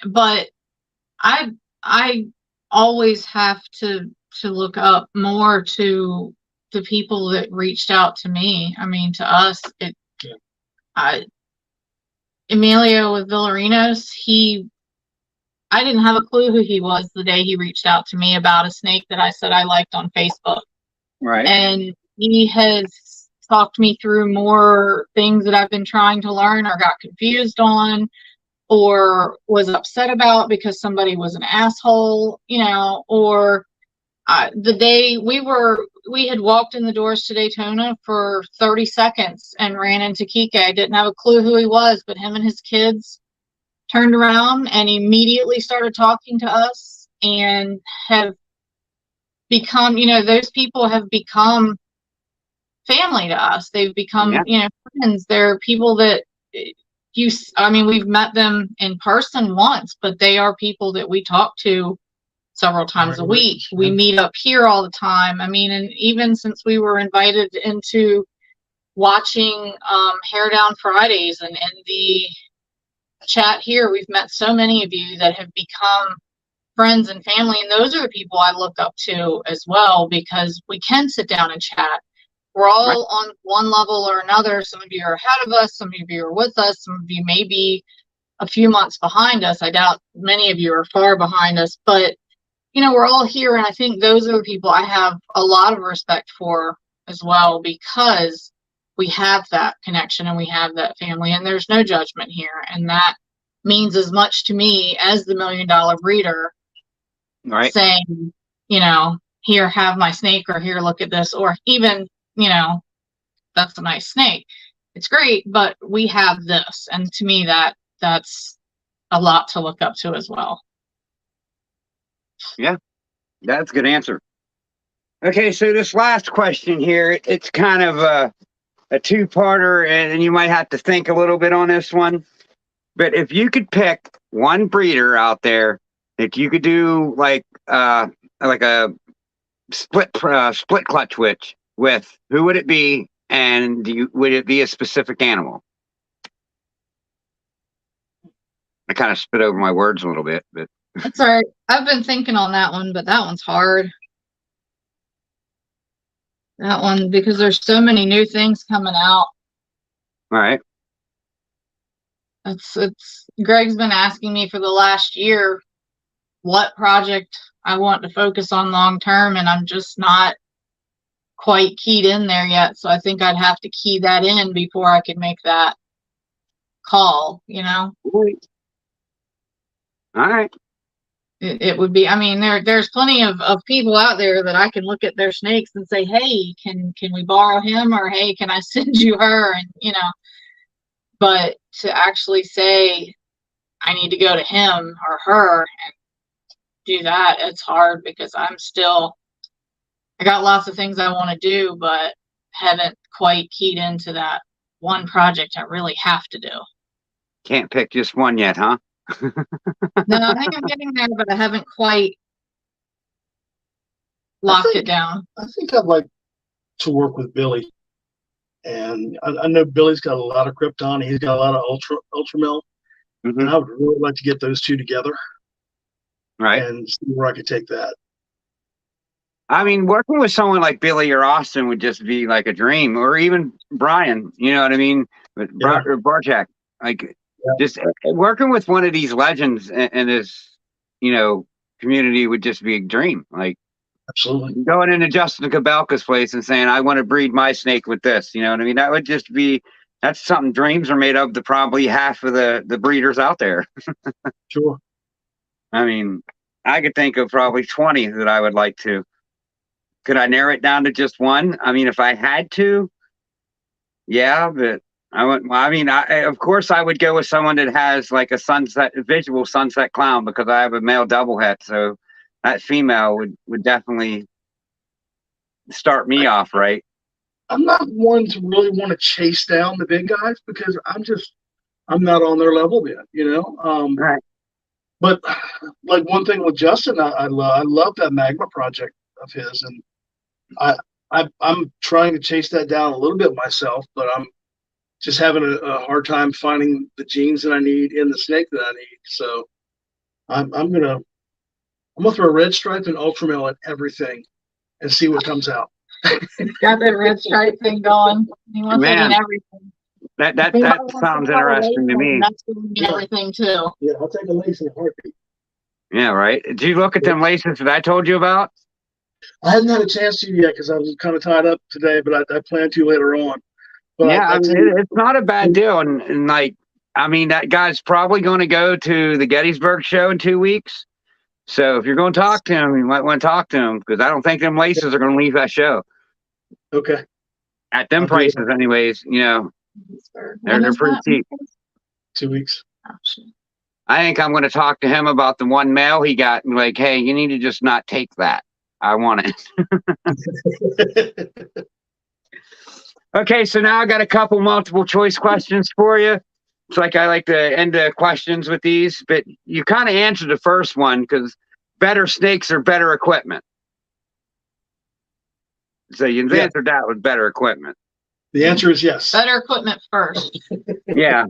But I always have to look up more to the people that reached out to me. I mean, to us, Emilio with Villarinos, I didn't have a clue who he was the day he reached out to me about a snake that I said I liked on Facebook. Right. And he has talked me through more things that I've been trying to learn or got confused on or was upset about because somebody was an asshole, or The day we had walked in the doors to Daytona for 30 seconds and ran into Kike. I didn't have a clue who he was, but him and his kids turned around and immediately started talking to us and have become, those people have become family to us. They've become, friends. They're people that we've met them in person once, but they are people that we talk to several times a week. We meet up here all the time. And even since we were invited into watching Hair Down Fridays and the chat here, we've met so many of you that have become friends and family. And those are the people I look up to as well, because we can sit down and chat. We're all on one level or another. Some of you are ahead of us. Some of you are with us. Some of you may be a few months behind us. I doubt many of you are far behind us, but we're all here. And I think those are the people I have a lot of respect for as well, because we have that connection and we have that family, and there's no judgment here. And that means as much to me as the $1 Million Breeder saying, here, have my snake, or here, look at this, or even, that's a nice snake. It's great, but we have this. And to me, that's a lot to look up to as well. Yeah, that's a good answer. Okay, so this last question here, it's kind of a two-parter, and you might have to think a little bit on this one. But if you could pick one breeder out there that you could do like a split clutch with, who would it be, and would it be a specific animal? I kind of spit over my words a little bit, but that's all right. I've been thinking on that one, but that one's hard. That one, because there's so many new things coming out. All right. It's Greg's been asking me for the last year what project I want to focus on long term, and I'm just not quite keyed in there yet. So I think I'd have to key that in before I could make that call, All right. It would be, there's plenty of people out there that I can look at their snakes and say, hey, can we borrow him, or hey, can I send you her? And but to actually say I need to go to him or her and do that, it's hard, because I got lots of things I want to do, but haven't quite keyed into that one project I really have to do. Can't pick just one yet, huh? No, I think I'm getting there, but I haven't quite locked it down. I think I'd like to work with Billy. And I know Billy's got a lot of Krypton. He's got a lot of ultra mil. Mm-hmm. And I would really like to get those two together. Right. And see where I could take that. Working with someone like Billy or Austin would just be like a dream, or even Brian, you know what I mean? But Barchak, just working with one of these legends in this, community would just be a dream. Like, absolutely. Going into Justin Kabelka's place and saying, I want to breed my snake with this, you know what I mean? That would just be, that's something dreams are made of to probably half of the breeders out there. Sure. I could think of probably 20 that I would like to. Could I narrow it down to just one? If I had to, yeah, but of course I would go with someone that has like a visual sunset clown, because I have a male double het. So that female would definitely start me off right. I'm not one to really want to chase down the big guys, because I'm not on their level yet, Right. But like one thing with Justin, I love that Magma project of his, and I'm trying to chase that down a little bit myself, but I'm just having a hard time finding the genes that I need in the snake that I need. So I'm gonna throw a red stripe and ultramel at everything and see what comes out. Got that red stripe thing going. He wants it in everything. That sounds interesting to me. That's in everything too. Yeah, I'll take a lace in a heartbeat. Yeah, right. Did you look at them laces that I told you about? I hadn't had a chance to yet, because I was kind of tied up today, but I plan to later on. But yeah, it's not a bad deal, and that guy's probably going to go to the Gettysburg show in 2 weeks. So if you're going to talk to him, you might want to talk to him because I don't think them laces are going to leave that show Okay. at them I'll do it. prices, anyways. You know, When they're is pretty that? cheap. 2 weeks. Oh, shit. I think I'm going to talk to him about the one male he got and be like, hey, you need to just not take that. I want it. Okay, so now I got a couple multiple choice questions for you. It's like I like to end the questions with these, but you kind of answered the first one because better snakes or better equipment. So you Yeah. answered that with better equipment. The answer is yes. Better equipment first. Yeah.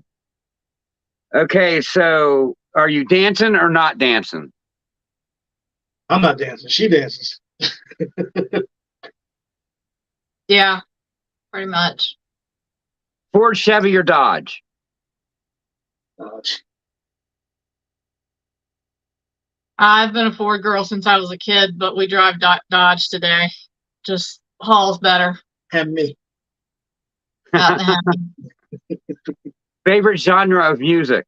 Okay, so are you dancing or not dancing? I'm not dancing. She dances. Yeah, pretty much. Ford, Chevy, or Dodge? I've been a Ford girl since I was a kid, but we drive Dodge today. Just hauls better. And me. Not the happy. Favorite genre of music?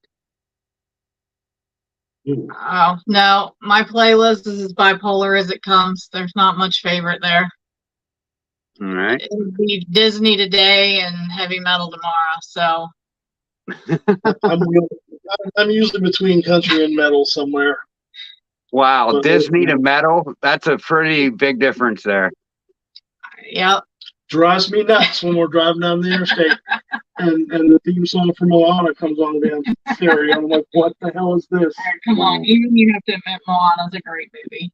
Oh, no. My playlist is as bipolar as it comes. There's not much favorite there. All right. It would be Disney today and heavy metal tomorrow. So I'm usually between country and metal somewhere. Wow, But Disney to metal, that's a pretty big difference there. yep. drives me nuts when we're driving down the interstate and the theme song from Moana comes on the damn stereo. I'm like, what the hell is this? Come on. Even you have to admit Moana's a great movie.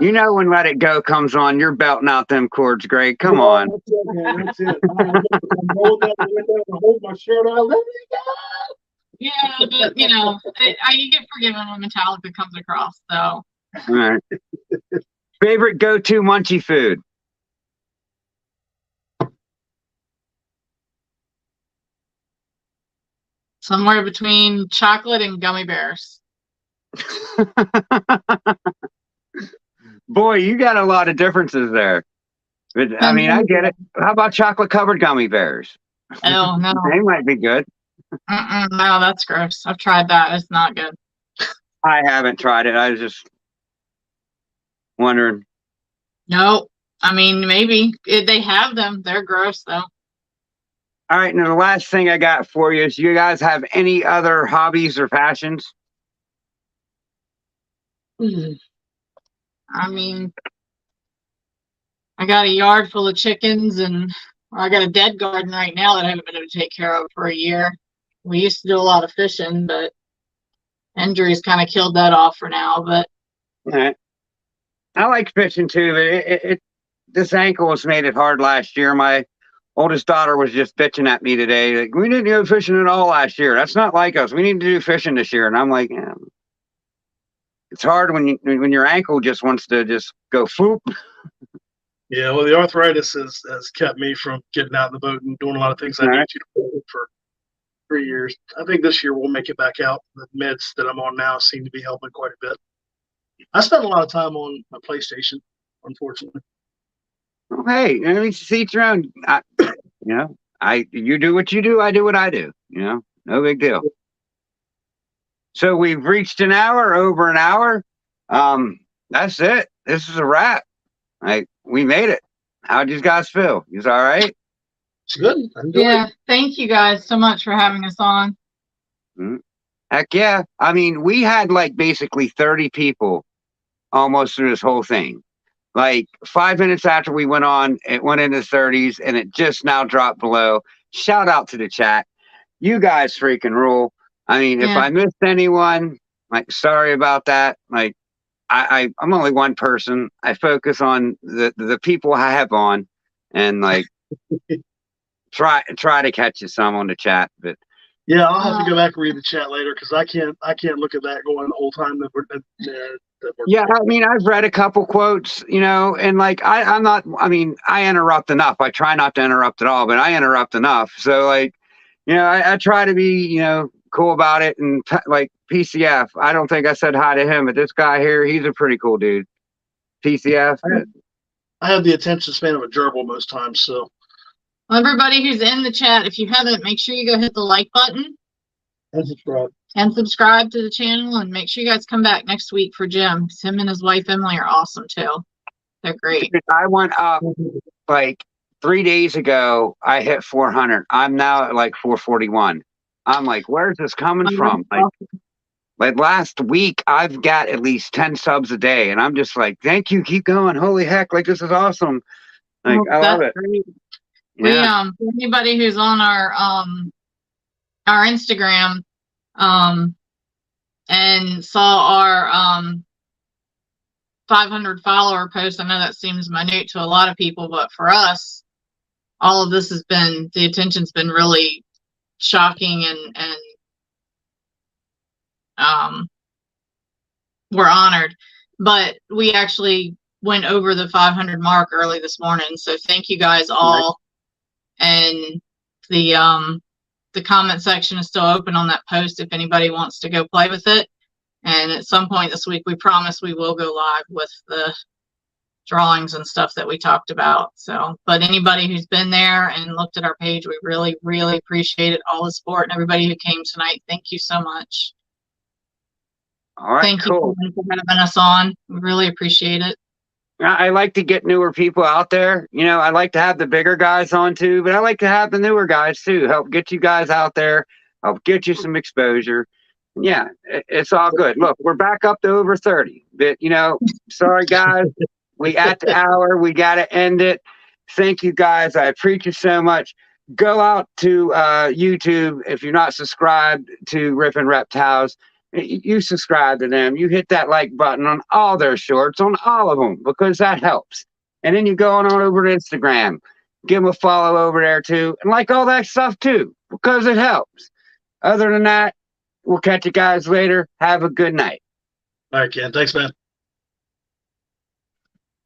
You know when Let It Go comes on, you're belting out them chords, Greg. Come Yeah, on. That's it, man. That's it. I'm rolling down the window and hold my shirt out. Let me go. Yeah, but you know, you get forgiven when Metallica comes across. So All right. Favorite go-to munchie food? somewhere between chocolate and gummy bears. Boy, you got a lot of differences there. But, I mean, I get it. How about chocolate-covered gummy bears? Oh, no. They might be good. No, that's gross. I've tried that. It's not good. I haven't tried it. I was just wondering. No, I mean, maybe. They have them. They're gross, though. All right, and the last thing I got for you is, you guys have any other hobbies or passions? I mean, I got a yard full of chickens, and I got a dead garden right now that I haven't been able to take care of for a year. We used to do a lot of fishing, but injuries kind of killed that off for now. But All right. I like fishing too, but this ankle has made it hard last year. My oldest daughter was just bitching at me today. Like, we didn't go fishing at all last year. That's not like us. We need to do fishing this year. And I'm like, yeah. It's hard when your ankle just wants to just go floop. Yeah, well, the arthritis has kept me from getting out in the boat and doing a lot of things I need to for 3 years. I think this year we'll make it back out. The meds that I'm on now seem to be helping quite a bit. I spent a lot of time on my PlayStation, unfortunately. Well, hey, at least see each your own. You do what you do, I do what I do. You know, no big deal. So we've reached an hour, over an hour. That's it. This is a wrap. We made it. How'd you guys feel? You all right? It's good. yeah, thank you guys so much for having us on. Heck yeah. I mean, we had like basically 30 people almost through this whole thing. Like 5 minutes after we went on, it went into 30s and it just now dropped below. Shout out to the chat. You guys freaking rule. I mean, if I missed anyone, like, sorry about that. Like, I'm only one person. I focus on the people I have on, and like try to catch you some on the chat. But yeah, I'll have to go back and read the chat later because I can't look at that going the whole time that we're yeah, I mean, I've read a couple quotes, you know, and like I'm not. I mean, I interrupt enough. I try not to interrupt at all, but I interrupt enough. So like, you know, I try to be, you know, cool about it. And like PCF, I don't think I said hi to him, but this guy here, he's a pretty cool dude. PCF. I have the attention span of a gerbil most times, so. Well, everybody who's in the chat, if you haven't, make sure you go hit the like button. And subscribe. And subscribe to the channel, and make sure you guys come back next week for Jim. Him and his wife Emily are awesome too. They're great. I went up like 3 days ago. I hit 400. I'm now at like 441. I'm like, where's this coming from? Like last week, I've got at least 10 subs a day, and I'm just like, thank you, keep going. Holy heck, like this is awesome. Like I love it. Great. Yeah. We anybody who's on our Instagram and saw our 500 follower post. I know that seems minute to a lot of people, but for us, all of this has been, the attention's been really shocking, and we're honored. But we actually went over the 500 mark early this morning, so thank you guys all. And the comment section is still open on that post if anybody wants to go play with it. And at some point this week, we promise we will go live with the drawings and stuff that we talked about. So, but anybody who's been there and looked at our page, we really, really appreciate it. All the support, and everybody who came tonight, thank you so much. All right, thank cool. you for having us on. We really appreciate it. I like to get newer people out there. You know, I like to have the bigger guys on too, but I like to have the newer guys too. Help get you guys out there, help get you some exposure. Yeah, it's all good. Look, we're back up to over 30. But, you know, sorry, guys. We at the hour. We got to end it. Thank you, guys. I appreciate you so much. Go out to YouTube if you're not subscribed to Ripp N Reptiles. You subscribe to them. You hit that like button on all their shorts, on all of them, because that helps. And then you go on over to Instagram. Give them a follow over there, too. And like all that stuff, too, because it helps. Other than that, we'll catch you guys later. Have a good night. All right, Ken. Thanks, man.